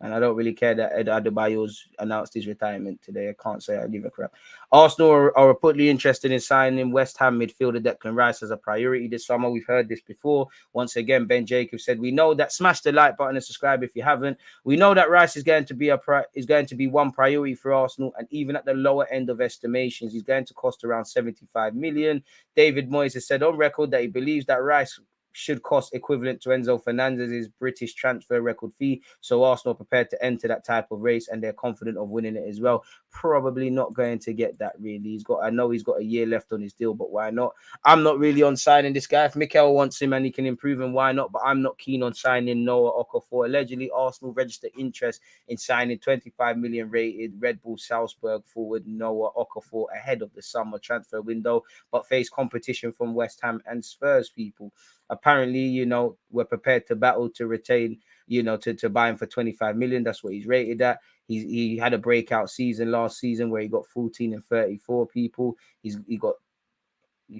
And I don't really care that Ed Adebayo's announced his retirement today. I can't say I give a crap. Arsenal are reportedly interested in signing West Ham midfielder Declan Rice as a priority this summer. We've heard this before. Once again, Ben Jacobs said, "We know that." Smash the like button and subscribe if you haven't. We know that Rice is going to be one priority for Arsenal, and even at the lower end of estimations, he's going to cost around 75 million. David Moyes has said on record that he believes that Rice should cost equivalent to Enzo Fernandez's British transfer record fee. So Arsenal are prepared to enter that type of race, and they're confident of winning it as well. Probably not going to get that really. I know he's got a year left on his deal, but why not? I'm not really on signing this guy. If Mikel wants him and he can improve him, why not? But I'm not keen on signing Noah Okafor. Allegedly, Arsenal registered interest in signing 25 million rated Red Bull Salzburg forward Noah Okafor ahead of the summer transfer window, but face competition from West Ham and Spurs people. Apparently, we're prepared to battle to retain, to buy him for 25 million. That's what he's rated at. He had a breakout season last season where he got 14 and 34 people. He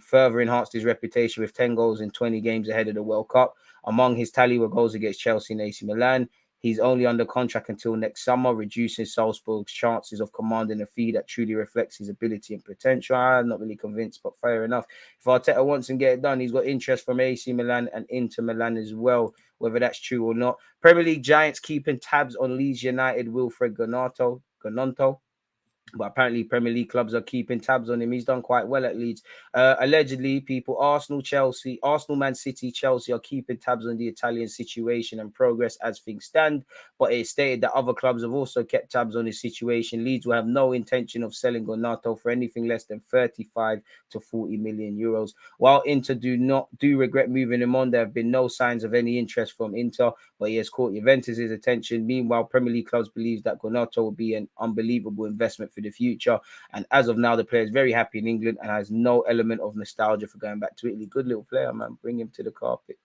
further enhanced his reputation with 10 goals in 20 games ahead of the World Cup. Among his tally were goals against Chelsea and AC Milan. He's only under contract until next summer, reducing Salzburg's chances of commanding a fee that truly reflects his ability and potential. I'm not really convinced, but fair enough. If Arteta wants to get it done, he's got interest from AC Milan and Inter Milan as well, whether that's true or not. Premier League giants keeping tabs on Leeds United Wilfred Gnonto. But apparently Premier League clubs are keeping tabs on him. He's done quite well at Leeds. Allegedly, Arsenal, Man City, Chelsea are keeping tabs on the Italian situation and progress as things stand. But it's stated that other clubs have also kept tabs on his situation. Leeds will have no intention of selling Gnonto for anything less than 35 to 40 million euros. While Inter do regret moving him on, there have been no signs of any interest from Inter, but he has caught Juventus' attention. Meanwhile, Premier League clubs believe that Gnonto will be an unbelievable investment for the future, and as of now the player is very happy in England and has no element of nostalgia for going back to Italy. Good little player, man. Bring him to the carpet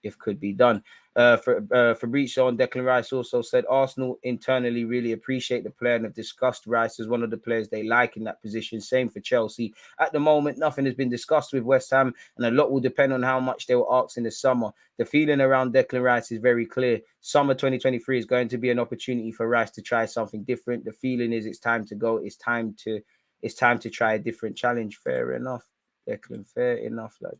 if could be done. Fabrizio on Declan Rice also said Arsenal internally really appreciate the player and have discussed Rice as one of the players they like in that position. Same for Chelsea. At the moment, nothing has been discussed with West Ham, and a lot will depend on how much they will ask in the summer. The feeling around Declan Rice is very clear. Summer 2023 is going to be an opportunity for Rice to try something different. The feeling is it's time to go. It's time to try a different challenge. Fair enough, Declan. Fair enough, lad.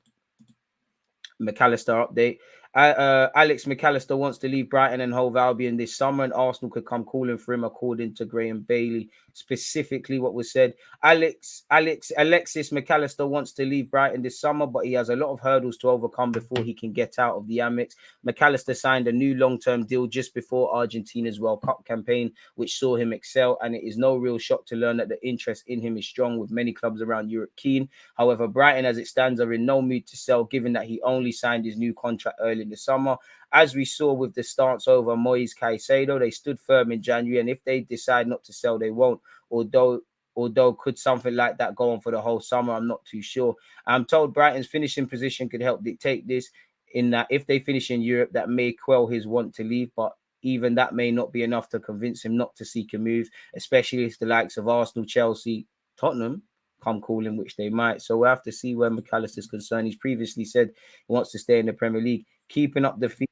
McAllister update. Alex McAllister wants to leave Brighton and Hove Albion this summer, and Arsenal could come calling for him, according to Graham Bailey. Specifically, what was said: Alexis McAllister wants to leave Brighton this summer, but he has a lot of hurdles to overcome before he can get out of the Amex. McAllister signed a new long-term deal just before Argentina's World Cup campaign, which saw him excel, and it is no real shock to learn that the interest in him is strong, with many clubs around Europe keen. However, Brighton, as it stands, are in no mood to sell, given that he only signed his new contract early in the summer. As we saw with the stance over Moise Caicedo, they stood firm in January, and if they decide not to sell, they won't. Although could something like that go on for the whole summer? I'm not too sure. I'm told Brighton's finishing position could help dictate this, in that if they finish in Europe, that may quell his want to leave, but even that may not be enough to convince him not to seek a move, especially if the likes of Arsenal, Chelsea, Tottenham come calling, which they might. So we'll have to see where McAllister is concerned. He's previously said he wants to stay in the Premier League. Keeping up the theme.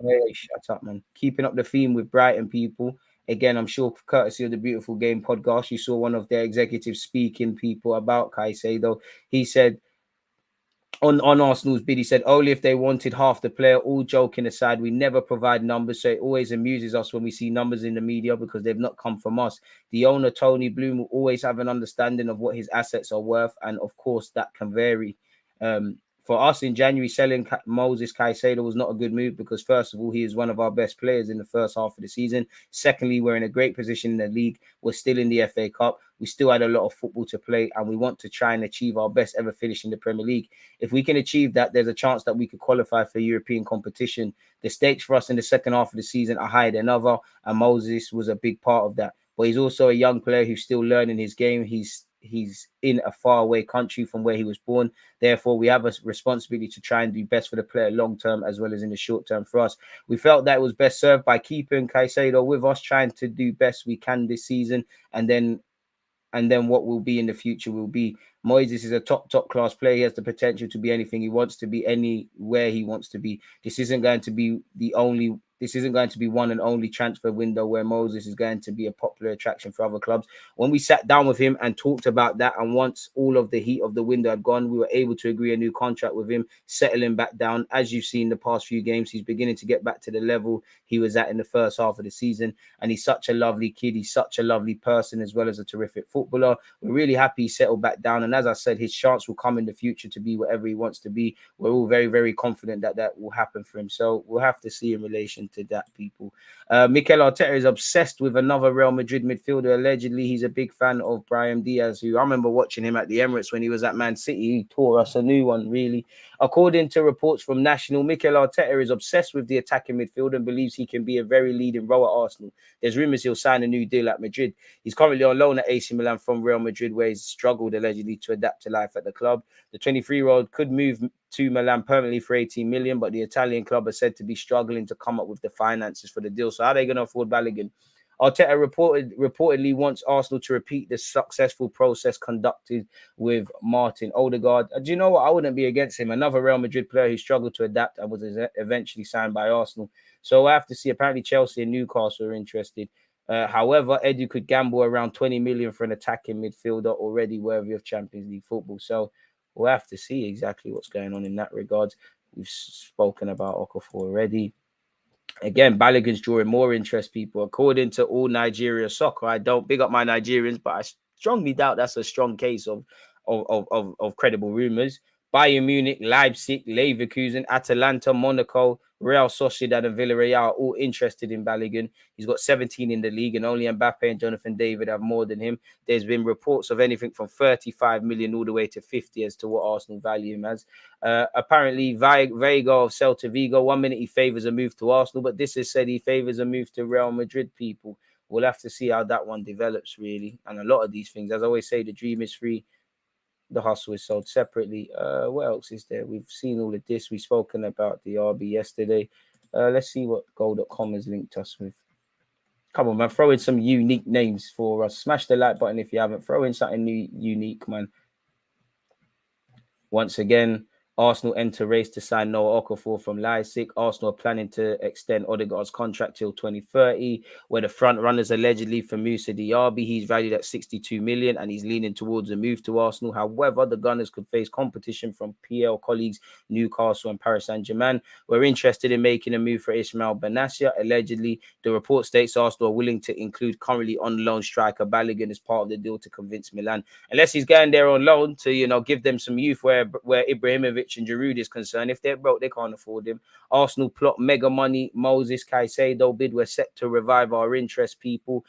Hey, shut up, man. Keeping up the theme with Brighton people. Again, I'm sure courtesy of the Beautiful Game podcast, you saw one of their executives speaking people about Caicedo. He said on Arsenal's bid, he said only if they wanted half the player. All joking aside, we never provide numbers, so it always amuses us when we see numbers in the media because they've not come from us. The owner, Tony Bloom, will always have an understanding of what his assets are worth, and of course that can vary. For us in January, selling Moses Caicedo was not a good move because, first of all, he is one of our best players in the first half of the season. Secondly, we're in a great position in the league. We're still in the FA Cup. We still had a lot of football to play, and we want to try and achieve our best ever finish in the Premier League. If we can achieve that, there's a chance that we could qualify for European competition. The stakes for us in the second half of the season are higher than ever, and Moses was a big part of that. but he's also a young player who's still learning his game. He's in a faraway country from where he was born. Therefore, we have a responsibility to try and do best for the player long term as well as in the short term for us. We felt that it was best served by keeping Caicedo with us, trying to do best we can this season, and then what will be in the future will be. Moises is a top class player. He has the potential to be anything he wants to be, anywhere he wants to be. This isn't going to be one and only transfer window where Moses is going to be a popular attraction for other clubs. When we sat down with him and talked about that, and once all of the heat of the window had gone, we were able to agree a new contract with him, settling back down. As you've seen the past few games, he's beginning to get back to the level he was at in the first half of the season. And he's such a lovely kid. He's such a lovely person as well as a terrific footballer. We're really happy he settled back down. And as I said, his chance will come in the future to be whatever he wants to be. We're all very, very confident that that will happen for him. So we'll have to see in relation to that, people. Mikel Arteta is obsessed with another Real Madrid midfielder. Allegedly, he's a big fan of Brahim Diaz, who I remember watching him at the Emirates when he was at Man City. He taught us a new one, really. According to reports from National, Mikel Arteta is obsessed with the attacking midfield and believes he can be a very leading role at Arsenal. There's rumours he'll sign a new deal at Madrid. He's currently on loan at AC Milan from Real Madrid, where he's struggled allegedly to adapt to life at the club. The 23-year-old could move to Milan permanently for 18 million, but the Italian club is said to be struggling to come up with the finances for the deal. So how are they going to afford Balogun? Arteta reportedly wants Arsenal to repeat the successful process conducted with Martin Odegaard. Do you know what? I wouldn't be against him. Another Real Madrid player who struggled to adapt and was eventually signed by Arsenal. So I have to see. Apparently Chelsea and Newcastle are interested. However, Edu could gamble around 20 million for an attacking midfielder already worthy of Champions League football. So we'll have to see exactly what's going on in that regard. We've spoken about Okafor already. Again, Balogun's drawing more interest, people. According to All Nigeria Soccer, I don't big up my Nigerians, but I strongly doubt that's a strong case of credible rumors. Bayern Munich, Leipzig, Leverkusen, Atalanta, Monaco, Real Sociedad and Villarreal are all interested in Balogun. He's got 17 in the league, and only Mbappe and Jonathan David have more than him. There's been reports of anything from 35 million all the way to 50 as to what Arsenal value him as. Apparently, Vega of Celta Vigo, 1 minute he favours a move to Arsenal, but this is said he favours a move to Real Madrid, people. We'll have to see how that one develops, really. And a lot of these things, as I always say, the dream is free. The hustle is sold separately. What else is there? We've seen all of this. We've spoken about the RB yesterday. Let's see what goal.com has linked us with. Come on, man. Throw in some unique names for us. Smash the like button if you haven't. Throw in something new, unique, man. Once again, Arsenal enter race to sign Noah Okafor from Leipzig. Arsenal are planning to extend Odegaard's contract till 2030, where the front runners allegedly for Moussa Diaby. He's valued at 62 million and he's leaning towards a move to Arsenal. However, the Gunners could face competition from PL colleagues Newcastle and Paris Saint-Germain. We're interested in making a move for Ismail Benassia. Allegedly, the report states Arsenal are willing to include currently on loan striker Balogun as part of the deal to convince Milan. Unless he's going there on loan to, give them some youth where Ibrahimovic and Giroud is concerned. If they're broke, they can't afford him. Arsenal plot mega money. Moses Caicedo bid. We're set to revive our interest, people.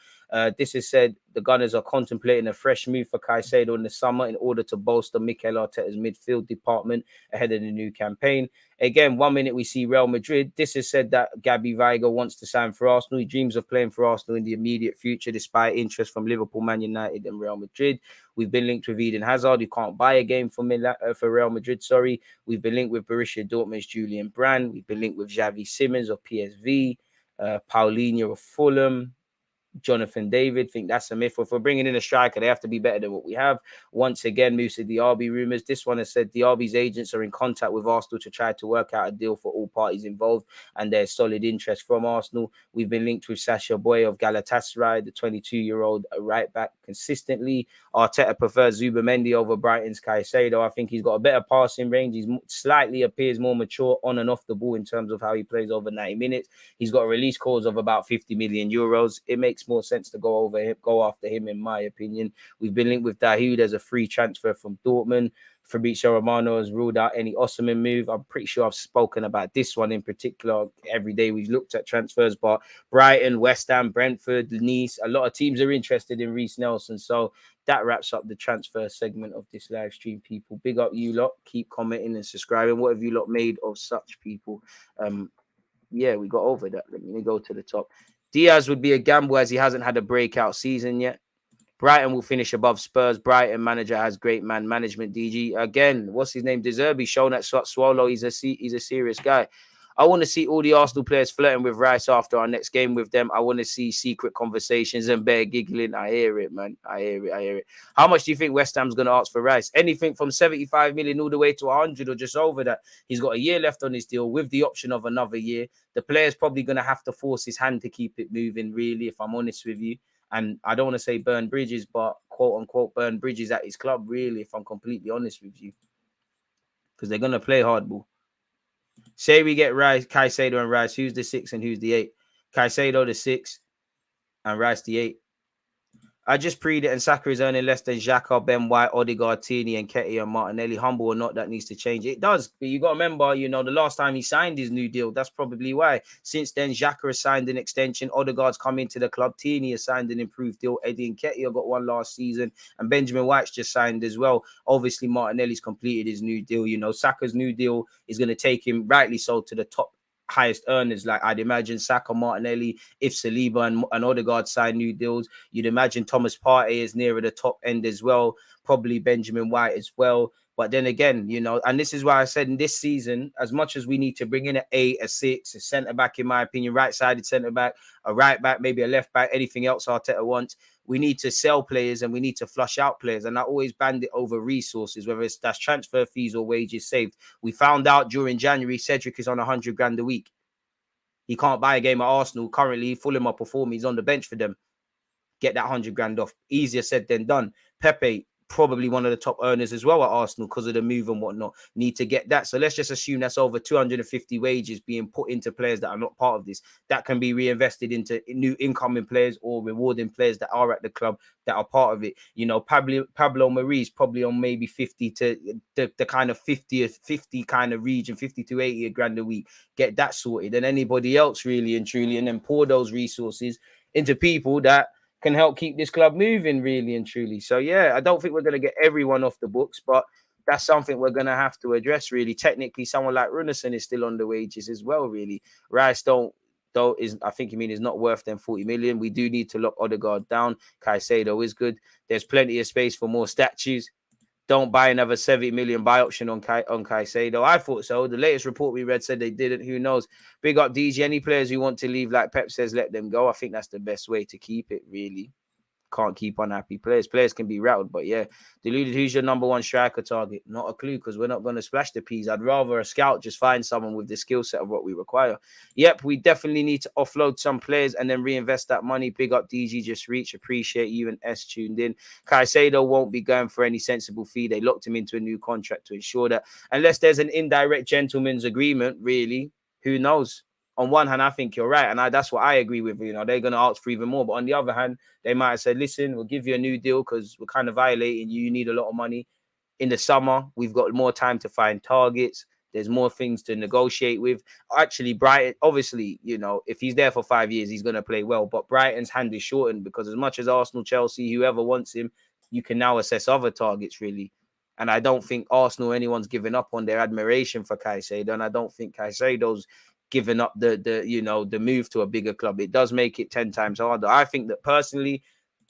This is said the Gunners are contemplating a fresh move for Caicedo in the summer in order to bolster Mikel Arteta's midfield department ahead of the new campaign. Again, 1 minute we see Real Madrid. This is said that Gabby Veiga wants to sign for Arsenal. He dreams of playing for Arsenal in the immediate future, despite interest from Liverpool, Man United, and Real Madrid. We've been linked with Eden Hazard, who can't buy a game for Real Madrid. We've been linked with Borussia Dortmund's Julian Brand. We've been linked with Xavi Simons of PSV, Paulinho of Fulham. Jonathan David, think that's a myth. If we're bringing in a striker, they have to be better than what we have. Once again, Moussa Diaby rumours. This one has said Diaby's agents are in contact with Arsenal to try to work out a deal for all parties involved, and there's solid interest from Arsenal. We've been linked with Sasha Boy of Galatasaray, the 22-year-old right back consistently. Arteta prefers Zubamendi over Brighton's Caicedo. I think he's got a better passing range. He's slightly appears more mature on and off the ball in terms of how he plays over 90 minutes. He's got a release clause of about 50 million euros. It makes more sense to go after him, in my opinion. We've been linked with Dahoud as a free transfer from Dortmund. Fabrizio Romano has ruled out any Osimhen move. I'm pretty sure I've spoken about this one in particular. Every day we've looked at transfers, but Brighton, West Ham, Brentford, Nice, a lot of teams are interested in Reece Nelson. So that wraps up the transfer segment of this live stream, people. Big up you lot. Keep commenting and subscribing. What have you lot made of such, people? Yeah, we got over that. Let me go to the top. Diaz would be a gamble as he hasn't had a breakout season yet. Brighton will finish above Spurs. Brighton manager has great man management. DG again. What's his name? Deserby shown at Swallow. He's a serious guy. I want to see all the Arsenal players flirting with Rice after our next game with them. I want to see secret conversations and bear giggling. I hear it, man. I hear it. How much do you think West Ham's going to ask for Rice? Anything from 75 million all the way to 100 or just over that. He's got a year left on his deal with the option of another year. The player's probably going to have to force his hand to keep it moving, really, if I'm honest with you. And I don't want to say burn bridges, but quote unquote burn bridges at his club, really, if I'm completely honest with you. Because they're going to play hardball. Say we get Rice, Caicedo and Rice. Who's the 6 and who's the 8? Caicedo the 6 and Rice the 8. I just preyed it, and Saka is earning less than Xhaka, Ben White, Odegaard, Tierney, and Ketty and Martinelli. Humble or not, that needs to change. It does, but you got to remember, the last time he signed his new deal, that's probably why. Since then, Xhaka has signed an extension. Odegaard's come into the club. Tierney has signed an improved deal. Eddie and Ketty got one last season, and Benjamin White's just signed as well. Obviously, Martinelli's completed his new deal. Saka's new deal is going to take him, rightly so, to the top highest earners. Like I'd imagine Saka, Martinelli, if Saliba and Odegaard sign new deals, you'd imagine Thomas Partey is nearer the top end as well, probably Benjamin White as well. But then again, and this is why I said in this season, as much as we need to bring in an 8, a 6, a centre-back, in my opinion, right-sided centre-back, a right-back, maybe a left-back, anything else Arteta wants, we need to sell players and we need to flush out players. And I always band it over resources, whether that's transfer fees or wages saved. We found out during January, Cedric is on 100 grand a week. He can't buy a game at Arsenal. Currently, Fulham are performing. He's on the bench for them. Get that 100 grand off. Easier said than done. Pepe, probably one of the top earners as well at Arsenal because of the move and whatnot. Need to get that. So let's just assume that's over 250 wages being put into players that are not part of this. That can be reinvested into new incoming players or rewarding players that are at the club that are part of it. Pablo Mari's probably on maybe 50 to the kind of 50 kind of region, 50 to 80 grand a week. Get that sorted. And anybody else really and truly, and then pour those resources into people that can help keep this club moving, really and truly. So, yeah, I don't think we're going to get everyone off the books, but that's something we're going to have to address, really. Technically, someone like Runarsson is still on the wages as well, really. Rice I think you mean is not worth them 40 million. We do need to lock Odegaard down. Caicedo is good. There's plenty of space for more statues. Don't buy another 70 million buy option on Caicedo. I thought so. The latest report we read said they didn't. Who knows? Big up DG. Any players who want to leave, like Pep says, let them go. I think that's the best way to keep it, really. Can't keep unhappy players. Players can be rattled, but yeah. Deluded, who's your number one striker target? Not a clue, because we're not going to splash the peas. I'd rather a scout just find someone with the skill set of what we require. Yep, we definitely need to offload some players and then reinvest that money. Big up DG, just reach. Appreciate you and S tuned in. Caicedo won't be going for any sensible fee. They locked him into a new contract to ensure that, unless there's an indirect gentleman's agreement, really, who knows? On one hand, I think you're right. And that's what I agree with. They're going to ask for even more. But on the other hand, they might have said, listen, we'll give you a new deal because we're kind of violating you. You need a lot of money. In the summer, we've got more time to find targets. There's more things to negotiate with. Actually, Brighton, obviously, if he's there for 5 years, he's going to play well. But Brighton's hand is shortened because as much as Arsenal, Chelsea, whoever wants him, you can now assess other targets, really. And I don't think Arsenal, anyone's given up on their admiration for Caicedo. And I don't think Caicedo's given up the move to a bigger club. It does make it 10 times harder. I think that personally,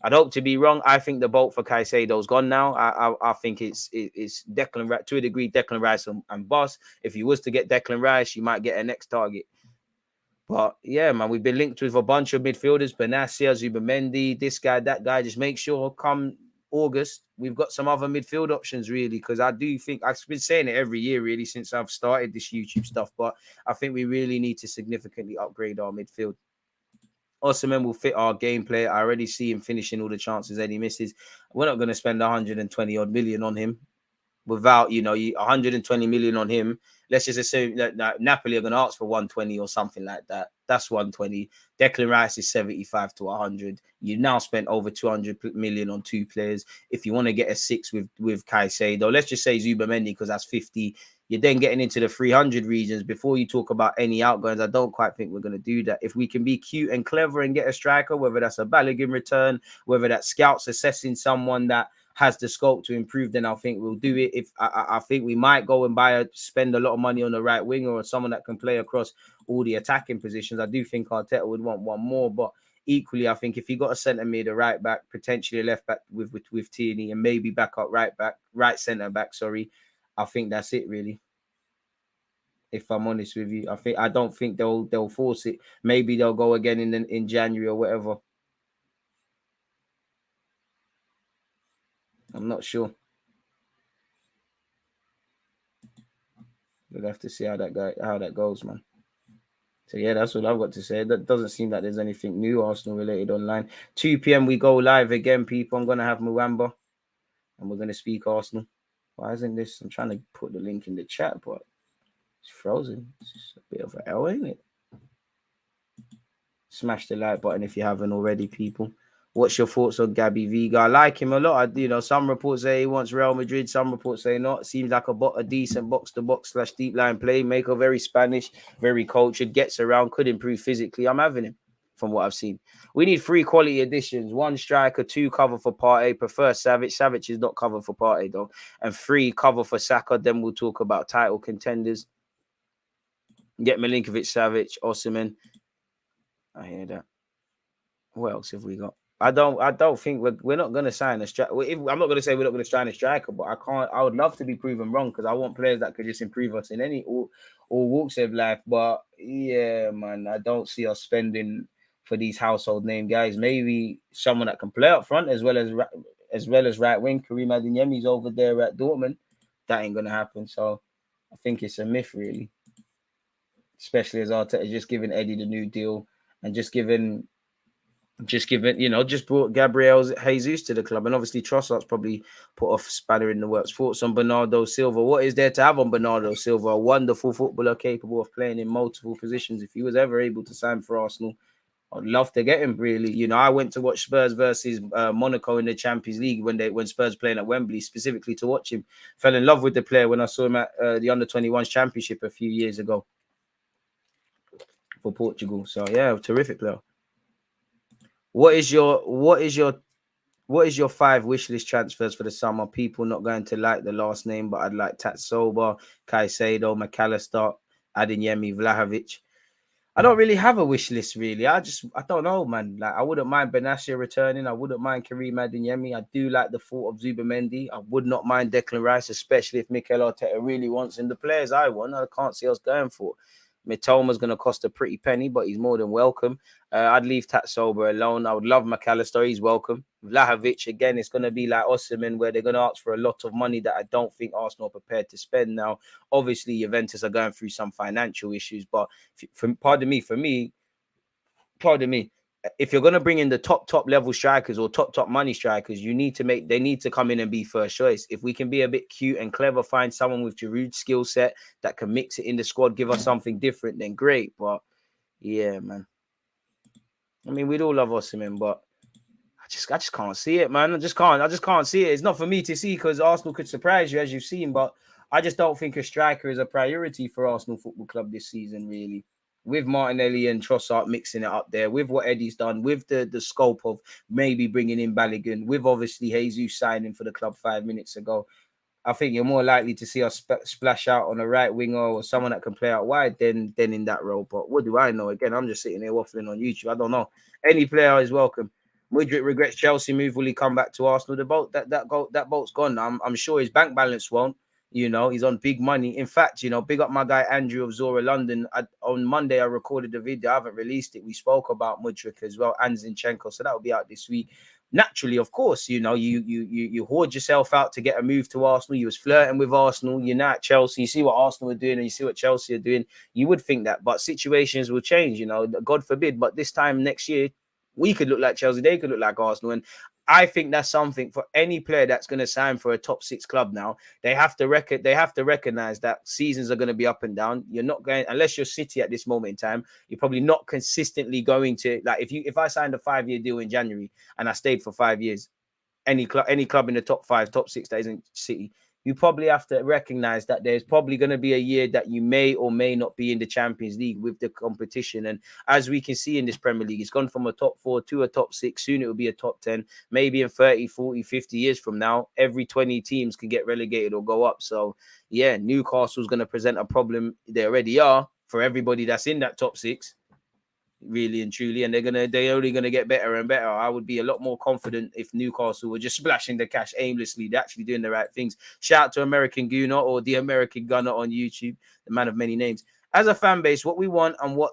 I'd hope to be wrong. I think the boat for Caicedo's gone now. I think it's Declan Rice, to a degree, Declan Rice and Boss. If you was to get Declan Rice, you might get a next target. But yeah, man, we've been linked with a bunch of midfielders, Benassia, Zubamendi, this guy, that guy. Just make sure come August, we've got some other midfield options, really, because I do think, I've been saying it every year, really, since I've started this YouTube stuff, but I think we really need to significantly upgrade our midfield. Osimhen will fit our gameplay. I already see him finishing all the chances that he misses. We're not going to spend 120 odd million on him without, 120 million on him. Let's just assume that Napoli are going to ask for 120 or something like that. That's 120. Declan Rice is 75 to 100. You now spent over 200 million on 2 players. If you want to get a 6 with Caicedo, let's just say Zubamendi, because that's 50. You're then getting into the 300 regions before you talk about any outgoings. I don't quite think we're going to do that. If we can be cute and clever and get a striker, whether that's a Balogun return, whether that's scouts assessing someone that has the scope to improve, then I think we'll do it. If I think we might go and spend a lot of money on the right winger or someone that can play across all the attacking positions. I do think Arteta would want one more, but equally, I think if you got a centre mid, a right back, potentially a left back with Tierney, and maybe back up right centre back. Sorry, I think that's it really. If I'm honest with you, I don't think they'll force it. Maybe they'll go again in January or whatever. I'm not sure. We'll have to see how that goes, man. So yeah, that's all I've got to say. That doesn't seem like there's anything new Arsenal related online. 2 p.m. we go live again, people. I'm gonna have Muamba, and we're gonna speak Arsenal. Why isn't this? I'm trying to put the link in the chat, but it's frozen. It's just a bit of an L, ain't it? Smash the like button if you haven't already, people. What's your thoughts on Gabby Vega? I like him a lot. Some reports say he wants Real Madrid. Some reports say not. Seems like a decent box-to-box / deep line playmaker. Very Spanish, very cultured. Gets around. Could improve physically. I'm having him from what I've seen. We need 3 quality additions. 1 striker, 2 cover for Partey. Prefer Savic. Savic is not cover for Partey though. And 3 cover for Saka. Then we'll talk about title contenders. Get Milinkovic-Savic, Osimhen. I hear that. What else have we got? I don't think we're not going to sign a striker. I'm not going to say we're not going to sign a striker, but I would love to be proven wrong because I want players that could just improve us in all walks of life. But yeah, man, I don't see us spending for these household name guys. Maybe someone that can play up front as well as right wing. Karim Adeyemi's over there at Dortmund. That ain't going to happen. So I think it's a myth, really. Especially as Arteta just giving Eddie the new deal and just brought Gabriel Jesus to the club. And obviously Trossard's probably put off spanner in the works. Thoughts on Bernardo Silva? What is there to have on Bernardo Silva? A wonderful footballer capable of playing in multiple positions. If he was ever able to sign for Arsenal, I'd love to get him, really. I went to watch Spurs versus Monaco in the Champions League when Spurs playing at Wembley, specifically to watch him. Fell in love with the player when I saw him at the Under-21s Championship a few years ago for Portugal. So yeah, terrific player. What is your 5 wish list transfers for the summer? People not going to like the last name, but I'd like Tatsoba, Caicedo, McAllister, Adeyemi, Vlahovic. I don't really have a wish list, really. I don't know, man. Like, I wouldn't mind Benassia returning. I wouldn't mind Karim Adeyemi. I do like the thought of Zubamendi. I would not mind Declan Rice, especially if Mikel Arteta really wants him. The players I want, I can't see us going for. Mitoma's going to cost a pretty penny, but he's more than welcome. I'd leave Tatsoba alone. I would love McAllister. He's welcome. Vlahovic, again, it's going to be like Osimhen, where they're going to ask for a lot of money that I don't think Arsenal are prepared to spend now. Obviously, Juventus are going through some financial issues, but pardon me, if you're going to bring in the top level strikers or top money strikers, they need to come in and be first choice. If we can be a bit cute and clever, find someone with Giroud's skill set that can mix it in the squad, give us something different, then great. But yeah, man. I mean, we'd all love Osimhen, but I just can't see it, man. I just can't see it. It's not for me to see because Arsenal could surprise you, as you've seen, but I just don't think a striker is a priority for Arsenal Football Club this season, really. With Martinelli and Trossard mixing it up there, with what Eddie's done, with the scope of maybe bringing in Balogun, with obviously Jesus signing for the club 5 minutes ago, I think you're more likely to see us splash out on a right winger or someone that can play out wide than in that role. But what do I know? Again, I'm just sitting here waffling on YouTube. I don't know. Any player is welcome. Mudryk regrets Chelsea move. Will he come back to Arsenal? That boat's gone. I'm sure his bank balance won't. He's on big money. In fact, big up my guy Andrew of Zora London. On Monday, I recorded the video. I haven't released it. We spoke about Mudryk as well and Zinchenko, so that will be out this week. Naturally, of course, you hoard yourself out to get a move to Arsenal. You was flirting with Arsenal. You're now at Chelsea. You see what Arsenal are doing and you see what Chelsea are doing. You would think that, but situations will change. God forbid. But this time next year, we could look like Chelsea. They could look like Arsenal, and I think that's something for any player that's going to sign for a top 6 club now. They have to recognize that seasons are going to be up and down. You're not going, unless you're City at this moment in time, you're probably not consistently going to, like, if I signed a 5-year deal in January and I stayed for 5 years, any club in the top 5, top 6 that isn't City, you probably have to recognize that there's probably going to be a year that you may or may not be in the Champions League with the competition. And as we can see in this Premier League, it's gone from a top 4 to a top 6. Soon it will be a top 10. Maybe in 30, 40, 50 years from now, every 20 teams can get relegated or go up. So, yeah, Newcastle's going to present a problem. They already are for everybody that's in that top 6. Really and truly, and they're only gonna get better and better. I would be a lot more confident if Newcastle were just splashing the cash aimlessly. They're actually doing the right things. Shout out to American Gooner or the American Gunner on YouTube, the man of many names. As a fan base, what we want and what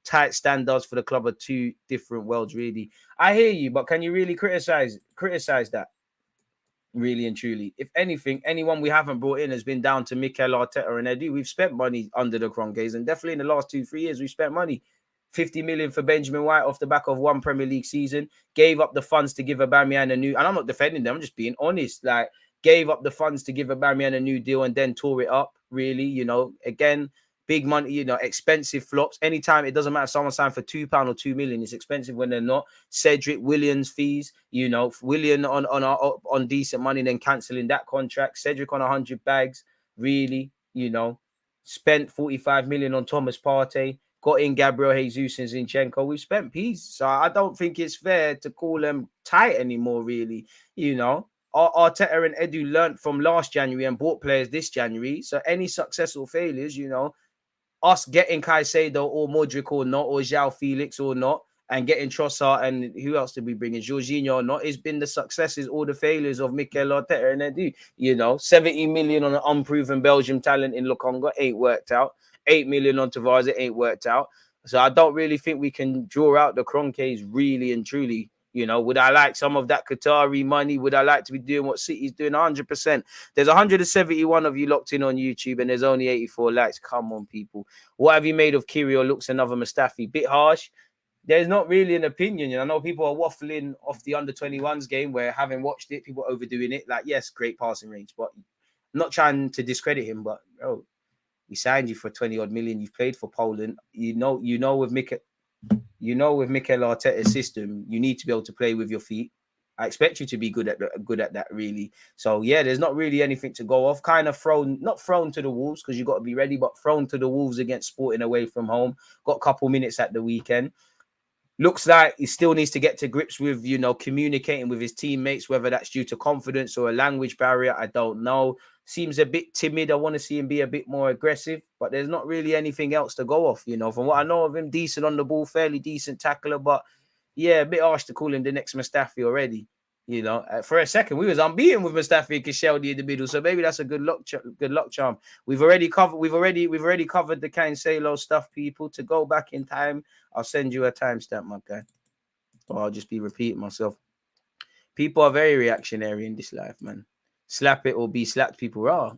tight stand does for the club are two different worlds, really. I hear you, but can you really criticize that? Really and truly. If anything, anyone we haven't brought in has been down to Mikel Arteta and Edu. We've spent money under the Kroenkes, and definitely in the last 2-3 years, we've spent money. 50 million for Benjamin White off the back of one Premier League season, gave up the funds to give Aubameyang a new, and I'm not defending them, I'm just being honest, like, gave up the funds to give Aubameyang a new deal and then tore it up, really, again, big money, expensive flops. Anytime, it doesn't matter if someone signed for £2 or 2 million, it's expensive when they're not. Cedric Williams fees, Willian on decent money, then cancelling that contract. Cedric on 100 bags, really, spent 45 million on Thomas Partey. Got in Gabriel Jesus and Zinchenko. We've spent peas. So I don't think it's fair to call them tight anymore, really. Arteta and Edu learnt from last January and bought players this January. So any successful failures, us getting Caicedo or Modric or not, or Joao Felix or not, and getting Trossard and who else did we bring in? Jorginho or not, it's been the successes or the failures of Mikel Arteta and Edu. 70 million on an unproven Belgium talent in Lokonga ain't worked out. 8 million on Tavares, it ain't worked out. So I don't really think we can draw out the Kroenkes really and truly. Would I like some of that Qatari money? Would I like to be doing what City's doing? 100%. There's 171 of you locked in on YouTube and there's only 84 likes. Come on, people. What have you made of Kyrgios? Looks another Mustafi. Bit harsh. There's not really an opinion. I know people are waffling off the under-21s game where, having watched it, people are overdoing it. Like, yes, great passing range, but I'm not trying to discredit him, but, bro, we signed you for 20-odd million. You've played for Poland. With Mikel Arteta's system, you need to be able to play with your feet. I expect you to be good at that, really. So, yeah, there's not really anything to go off. Kind of not thrown to the Wolves because you've got to be ready, but thrown to the Wolves against Sporting away from home. Got a couple minutes at the weekend. Looks like he still needs to get to grips with, communicating with his teammates, whether that's due to confidence or a language barrier. I don't know. Seems a bit timid. I want to see him be a bit more aggressive, but there's not really anything else to go off, From what I know of him, decent on the ball, fairly decent tackler, but yeah, a bit harsh to call him the next Mustafi already. For a second, we was unbeaten with Mustafi and Koscielny in the middle, so maybe that's a good luck charm. We've already covered the Cancelo stuff, people. To go back in time, I'll send you a timestamp, my guy, or I'll just be repeating myself. People are very reactionary in this life, man. Slap it or be slapped. People are.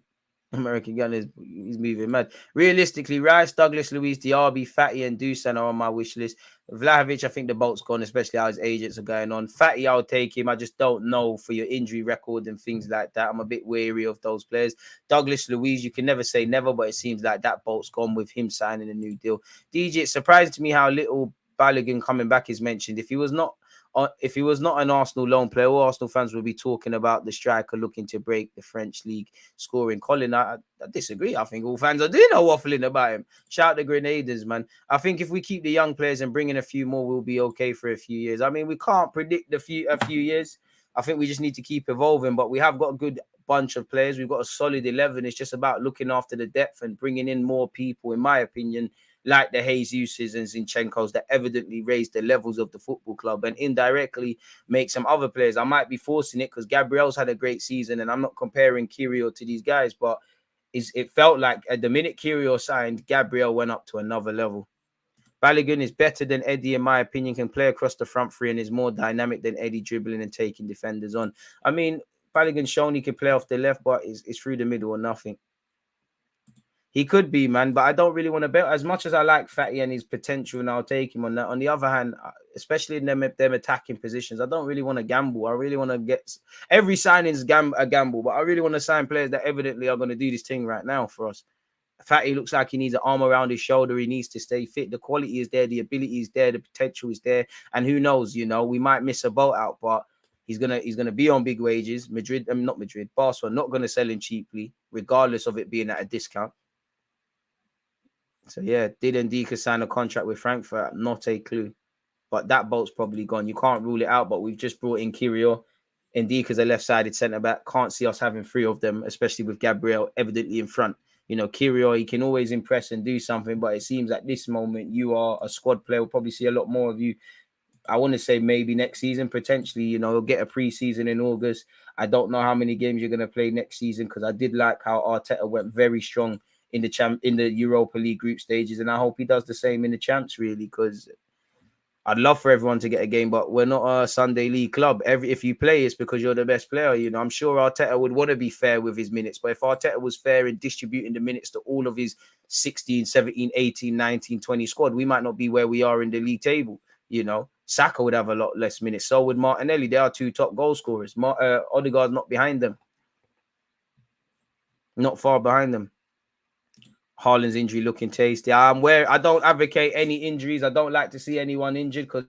American Gun he's moving mad. Realistically, Rice, Douglas, Luiz, Diaby, Fatty, and Dusan are on my wish list. Vlahovic, I think the bolt's gone, especially how his agents are going on. Fatty, I'll take him. I just don't know for your injury record and things like that. I'm a bit wary of those players. Douglas, Luiz, you can never say never, but it seems like that bolt's gone with him signing a new deal. DJ, it's surprising to me how little Balogun coming back is mentioned. If he was not an Arsenal loan player, all Arsenal fans will be talking about the striker looking to break the French league scoring. Colin, I disagree. I think all fans are doing a waffling about him. Shout the Grenaders, man. I think if we keep the young players and bring in a few more, we'll be okay for a few years. I mean, we can't predict a few years. I think we just need to keep evolving, but we have got a good bunch of players. We've got a solid 11. It's just about looking after the depth and bringing in more people, in my opinion, like the Jesuses and Zinchenkos that evidently raise the levels of the football club and indirectly make some other players. I might be forcing it because Gabriel's had a great season and I'm not comparing Kyrgios to these guys, but it felt like at the minute Kyrgios signed, Gabriel went up to another level. Balogun is better than Eddie, in my opinion, can play across the front three and is more dynamic than Eddie, dribbling and taking defenders on. I mean, Balogun's shown he can play off the left, but it's through the middle or nothing. He could be, man, but I don't really want to bet. As much as I like Fatty and his potential, and I'll take him on that. On the other hand, especially in them attacking positions, I don't really want to gamble. I really want to get every signing's a gamble, but I really want to sign players that evidently are going to do this thing right now for us. Fatty looks like he needs an arm around his shoulder. He needs to stay fit. The quality is there, the ability is there, the potential is there, and who knows? We might miss a boat out, but He's gonna be on big wages. Not Madrid, Barcelona not gonna sell him cheaply, regardless of it being at a discount. So yeah, did Ndika sign a contract with Frankfurt? Not a clue. But that boat's probably gone. You can't rule it out. But we've just brought in Kirio. Ndika's a left-sided centre-back. Can't see us having three of them, especially with Gabriel evidently in front. You know, Kirio, he can always impress and do something, but it seems at this moment you are a squad player. We'll probably see a lot more of you. I want to say maybe next season, potentially, you know, get a pre-season in August. I don't know how many games you're going to play next season because I did like how Arteta went very strong in the Europa League group stages, and I hope he does the same in the champs, really, because I'd love for everyone to get a game, but we're not a Sunday league club. If you play, it's because you're the best player. You know, I'm sure Arteta would want to be fair with his minutes, but if Arteta was fair in distributing the minutes to all of his 16, 17, 18, 19, 20 squad, we might not be where we are in the league table. You know, Saka would have a lot less minutes. So would Martinelli. They are two top goal scorers. Odegaard's not behind them. Not far behind them. Haaland's injury looking tasty. I don't advocate any injuries. I don't like to see anyone injured because,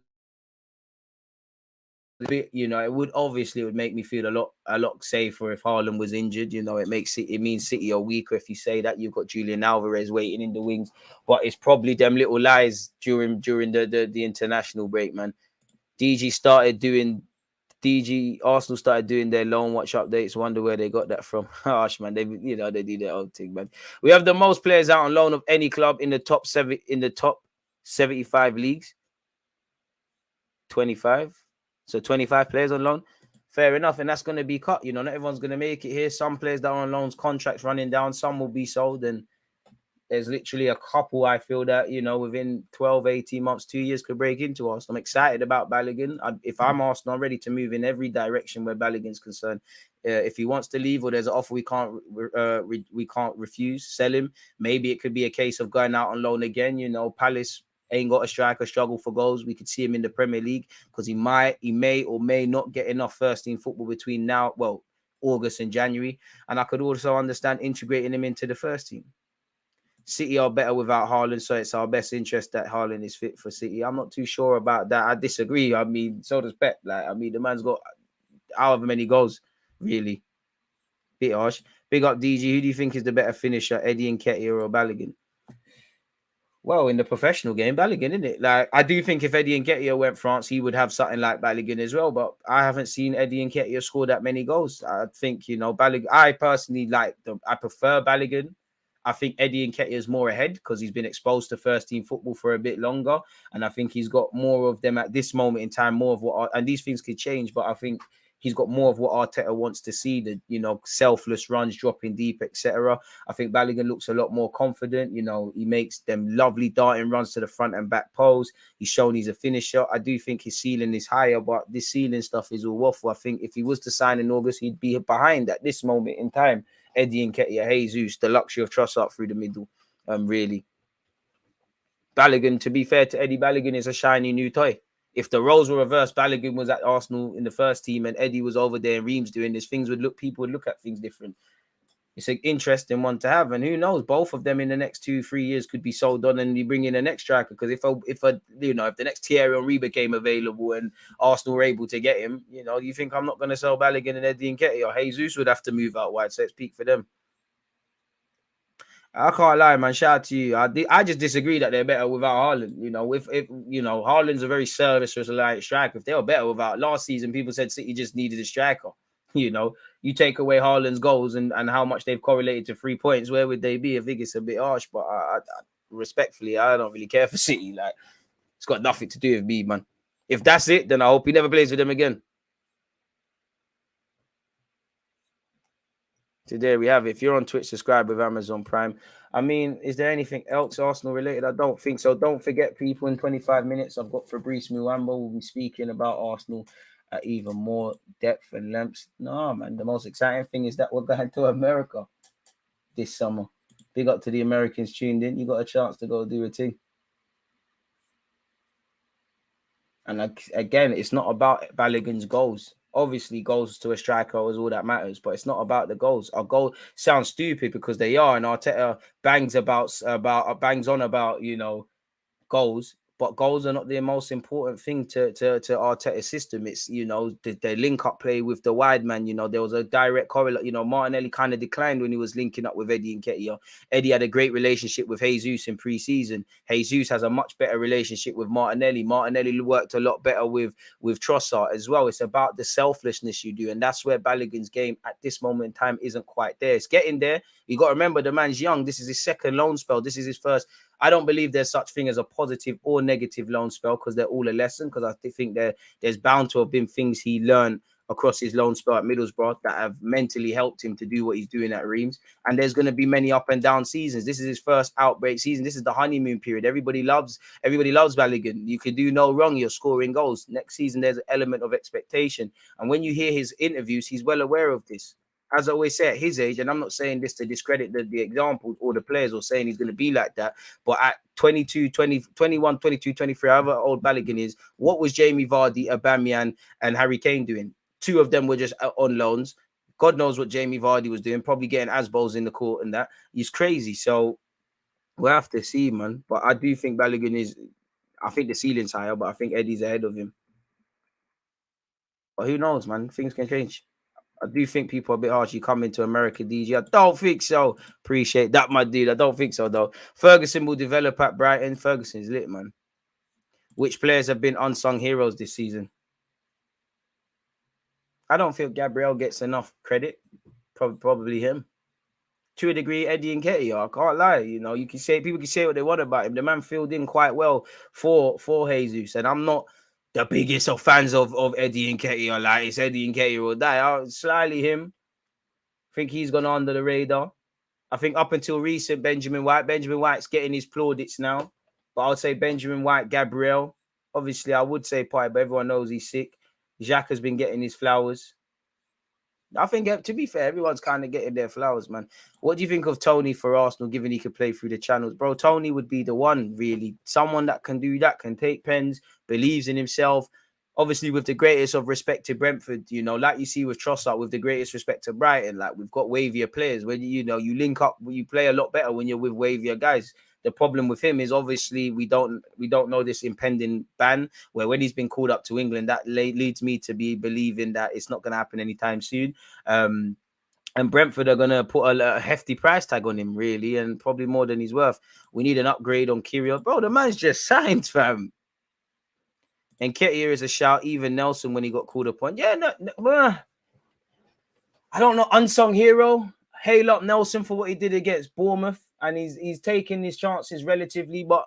you know, it would make me feel a lot safer if Haaland was injured. You know, it means City are weaker if you say that. You've got Julian Alvarez waiting in the wings, but it's probably them little lies during the international break, man. Arsenal started doing their loan watch updates. Wonder where they got that from. Gosh, man, they do their own thing, man. We have the most players out on loan of any club in the top 75 leagues. 25. So 25 players on loan. Fair enough, and that's going to be cut. You know, not everyone's going to make it here. Some players that are on loans, contracts running down. Some will be sold, and there's literally a couple I feel that, you know, within 12, 18 months, 2 years could break into us. I'm excited about Balogun. If I'm Arsenal, I'm ready to move in every direction where Balogun's concerned. If he wants to leave or there's an offer we can't refuse, sell him. Maybe it could be a case of going out on loan again. You know, Palace ain't got a striker, struggle for goals. We could see him in the Premier League because he may or may not get enough first team football between now, August and January. And I could also understand integrating him into the first team. City are better without Haaland, so it's our best interest that Haaland is fit for City. I'm not too sure about that. I disagree. I mean, so does Pep. The man's got however many goals, really. Bit harsh. Big up DG. Who do you think is the better finisher, Eddie Nketiah or Balogun? Well, in the professional game, Balogun, isn't it? I do think if Eddie Nketiah went France, he would have something like Balogun as well. But I haven't seen Eddie Nketiah score that many goals. I think, you know, Balogun. I personally I prefer Balogun. I think Eddie Nketiah is more ahead because he's been exposed to first team football for a bit longer. And I think he's got more of them at this moment in time, more of what, and these things could change, but I think he's got more of what Arteta wants to see, the, you know, selfless runs, dropping deep, etc. I think Balogun looks a lot more confident. You know, he makes them lovely darting runs to the front and back post. He's shown he's a finisher. I do think his ceiling is higher, but this ceiling stuff is all waffle. I think if he was to sign in August, he'd be behind at this moment in time Eddie Nketiah, Jesus, the luxury of trust up through the middle. Really. Balogun, to be fair to Eddie, Balogun is a shiny new toy. If the roles were reversed, Balogun was at Arsenal in the first team and Eddie was over there and Reams doing this, people would look at things different. It's an interesting one to have, and who knows? Both of them in the next 2-3 years could be sold on, and you bring in the next striker. Because if the next Thierry Henry became available and Arsenal were able to get him, you know, you think I'm not going to sell Balogun and Eddie Nketiah, or Jesus would have to move out wide, so it's peak for them. I can't lie, man. Shout out to you. I just disagree that they're better without Haaland. You know, if you know, Haaland's a very service-reliant striker. If they were better without last season, people said City just needed a striker. You know, you take away Haaland's goals and how much they've correlated to 3 points, where would they be? I think it's a bit harsh, but respectfully, I don't really care for City. It's got nothing to do with me, man. If that's it, then I hope he never plays with them again. So there we have it. If you're on Twitch, subscribe with Amazon Prime. I mean, is there anything else Arsenal related? I don't think so. Don't forget, people, in 25 minutes, I've got Fabrice Muamba. We'll be speaking about Arsenal at even more depth and length. No, man, the most exciting thing is that we're going to America this summer. Big up to the Americans tuned in. You got a chance to go do a thing. And again, it's not about Balogun's goals. Obviously, goals to a striker is all that matters, but it's not about the goals. Our goal sounds stupid because they are, and Arteta bangs on about, you know, goals. but goals are not the most important thing to Arteta's system. It's, you know, the link up play with the wide man. You know, there was a direct correlate. You know, Martinelli kind of declined when he was linking up with Eddie Nketiah. Eddie had a great relationship with Jesus in pre-season. Jesus has a much better relationship with Martinelli. Martinelli worked a lot better with Trossard as well. It's about the selflessness you do, and that's where Balogun's game at this moment in time isn't quite there. It's getting there. You got to remember, the man's young. This is his second loan spell. This is his first. I don't believe there's such thing as a positive or negative loan spell, because they're all a lesson. Because I think there's bound to have been things he learned across his loan spell at Middlesbrough that have mentally helped him to do what he's doing at Reims. And there's going to be many up and down seasons. This is his first outbreak season. This is the honeymoon period. Everybody loves Balogun. You can do no wrong. You're scoring goals. Next season, there's an element of expectation. And when you hear his interviews, he's well aware of this. As I always say, at his age, and I'm not saying this to discredit the examples or the players or saying he's going to be like that, but at 22, 20, 21, 22, 23, however old Balogun is, what was Jamie Vardy, Aubameyang, and Harry Kane doing? Two of them were just on loans. God knows what Jamie Vardy was doing, probably getting Asbols in the court and that. He's crazy. So we'll have to see, man. But I do think Balogun is, I think the ceiling's higher, but I think Eddie's ahead of him. But who knows, man? Things can change. I do think people are a bit harsh. You come into America, DG. I don't think so. Appreciate that, my dude. I don't think so, though. Ferguson will develop at Brighton. Ferguson's lit, man. Which players have been unsung heroes this season? I don't feel Gabriel gets enough credit. Probably him. To a degree, Eddie Nketiah. I can't lie. You know, people can say what they want about him. The man filled in quite well for Jesus. And I'm not the biggest of fans of Eddie Nketiah. Like, it's Eddie Nketiah will die. Slightly him. I think he's gone under the radar. I think up until recent, Benjamin White's getting his plaudits now. But I would say Benjamin White, Gabriel. Obviously, I would say Pipe, but everyone knows he's sick. Jacques has been getting his flowers. I think, to be fair, everyone's kind of getting their flowers, man. What do you think of Tony for Arsenal, given he could play through the channels? Bro, Tony would be the one, really. Someone that can do that, can take pens, believes in himself. Obviously, with the greatest of respect to Brentford, you know, like you see with Trossard, with the greatest respect to Brighton, like we've got wavier players. When, you know, you link up, you play a lot better when you're with wavier guys. The problem with him is obviously we don't know this impending ban, where when he's been called up to England, that leads me to be believing that it's not going to happen anytime soon. And Brentford are going to put a hefty price tag on him, really, and probably more than he's worth. We need an upgrade on Kyrgios. Bro, the man's just signed, fam. And Nketiah is a shout. Even Nelson, when he got called upon. Yeah, no, I don't know. Unsung hero. Hail up Nelson for what he did against Bournemouth. And he's taking his chances relatively. But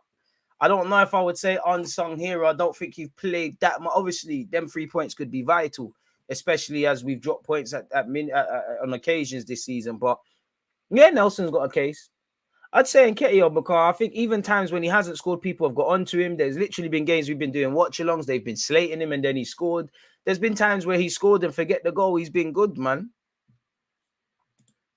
I don't know if I would say unsung hero. I don't think he's played that much. Obviously, them 3 points could be vital, especially as we've dropped points on occasions this season. But yeah, Nelson's got a case. I'd say Nketiah, because I think even times when he hasn't scored, people have got onto him. There's literally been games we've been doing watch-alongs. They've been slating him and then he scored. There's been times where he scored and forget the goal. He's been good, man.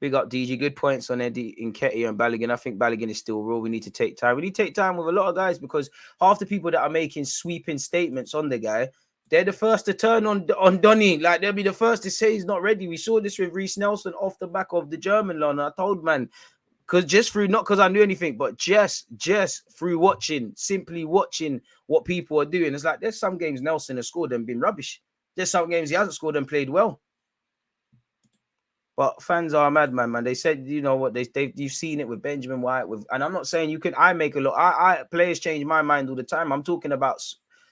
We got DG. Good points on Eddie Nketiah and Balogun. I think Balogun is still raw. We need to take time. We need to take time with a lot of guys, because half the people that are making sweeping statements on the guy, they're the first to turn on Donny. Like, they'll be the first to say he's not ready. We saw this with Reece Nelson off the back of the German loan. I told, man, not because I knew anything, but just through simply watching what people are doing. It's like there's some games Nelson has scored and been rubbish. There's some games he hasn't scored and played well. But fans are a madman, man. They said, you know what, you've seen it with Benjamin White, and I'm not saying you can. I make a lot. Players change my mind all the time. I'm talking about.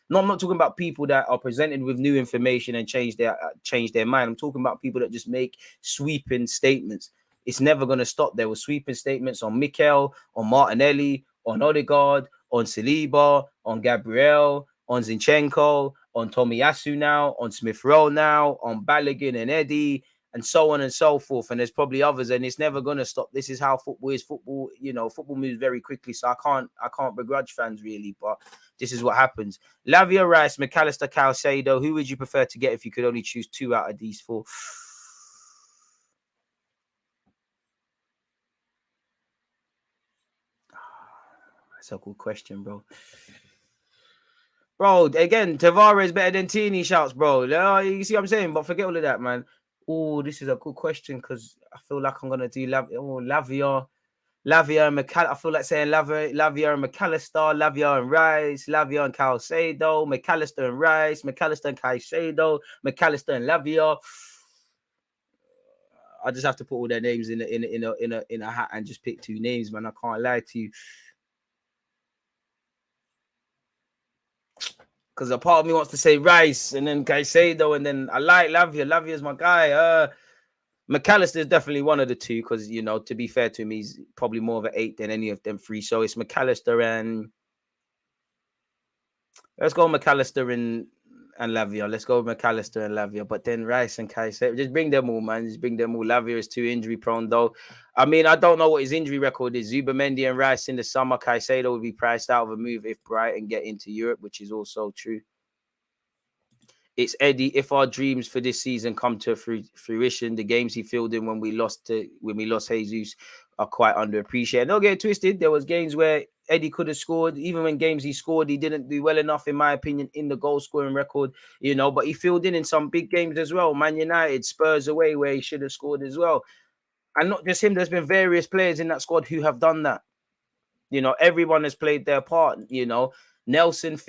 No, I'm not talking about people that are presented with new information and change their mind. I'm talking about people that just make sweeping statements. It's never going to stop. There were sweeping statements on Mikel, on Martinelli, on Odegaard, on Saliba, on Gabriel, on Zinchenko, on Tomiyasu now, on Smith Rowe now, on Balogun and Eddie, and so on and so forth. And there's probably others, and it's never going to stop. This is how football is. Football, you know, football moves very quickly. So I can't begrudge fans, really, but this is what happens. Lavia Rice, McAllister, Caicedo. Who would you prefer to get if you could only choose 2 out of these 4? That's a good question, bro. Bro, again, Tavares better than Tierney shouts, bro. You see what I'm saying? But forget all of that, man. Oh, this is a good question, because I feel like I'm going to do Lavia. Lavia and I feel like saying Lavia and McAllister, Lavia and Rice, Lavia and Caicedo, McAllister and Rice, McAllister and Caicedo, McAllister and Lavia. I just have to put all their names in a hat and just pick 2 names, man. I can't lie to you. Because a part of me wants to say Rice and then Caicedo, and then I like Lavia. Lavia's my guy. McAllister is definitely one of the 2 because, you know, to be fair to him, he's probably more of an 8 than any of them 3. So it's McAllister and... Let's go McAllister and Lavia. Let's go with McAllister and Lavia. But then Rice and Caicedo, just bring them all, man. Just bring them all. Lavia is too injury prone, though. I mean, I don't know what his injury record is. Zubamendi and Rice in the summer. Caicedo would be priced out of a move if Brighton get into Europe, which is also true. It's Eddie. If our dreams for this season come to fruition, the games he filled in when we lost Jesus are quite underappreciated. Don't get it twisted. There was games where Eddie could have scored. Even when games he scored, he didn't do well enough, in my opinion, in the goal scoring record. You know, but he filled in some big games as well. Man United, Spurs away, where he should have scored as well. And not just him. There's been various players in that squad who have done that. You know, everyone has played their part. You know. Nelson's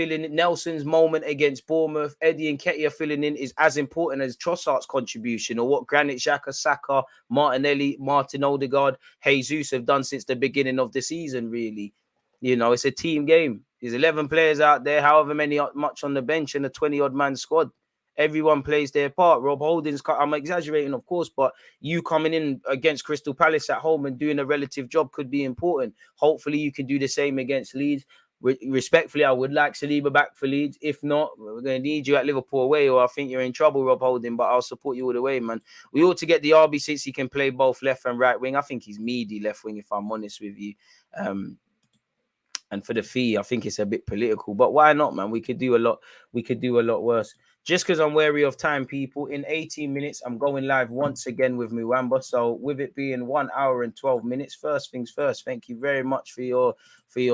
moment against Bournemouth, Eddie and Nketiah filling in is as important as Trossard's contribution or what Granit Xhaka, Saka, Martinelli, Martin Odegaard, Jesus have done since the beginning of the season, really. You know, it's a team game. There's 11 players out there, however much on the bench, and a 20-odd man squad. Everyone plays their part. Rob Holding's, I'm exaggerating, of course, but you coming in against Crystal Palace at home and doing a relative job could be important. Hopefully you can do the same against Leeds. Respectfully, I would like Saliba back for Leeds. If not, we're going to need you at Liverpool away, or I think you're in trouble, Rob Holding, but I'll support you all the way, man. We ought to get the RB since he can play both left and right wing. I think he's meaty left wing, if I'm honest with you. And for the fee, I think it's a bit political, but why not, man? We could do a lot. We could do a lot worse. Just because I'm wary of time, people, in 18 minutes, I'm going live once again with Muamba. So with it being 1 hour and 12 minutes, first things first, thank you very much for your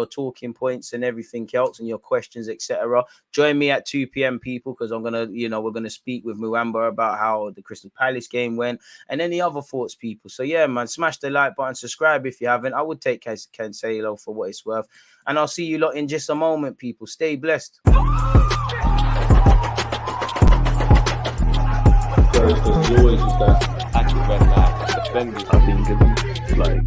talking points and everything else and your questions, etc. Join me at 2 p.m, people, because I'm going to, we're going to speak with Muamba about how the Crystal Palace game went and any other thoughts, people. So yeah, man, smash the like button, subscribe if you haven't. I would take Cancelo for what it's worth. And I'll see you lot in just a moment, people. Stay blessed. There's always just that active red flag defenders. I think it's like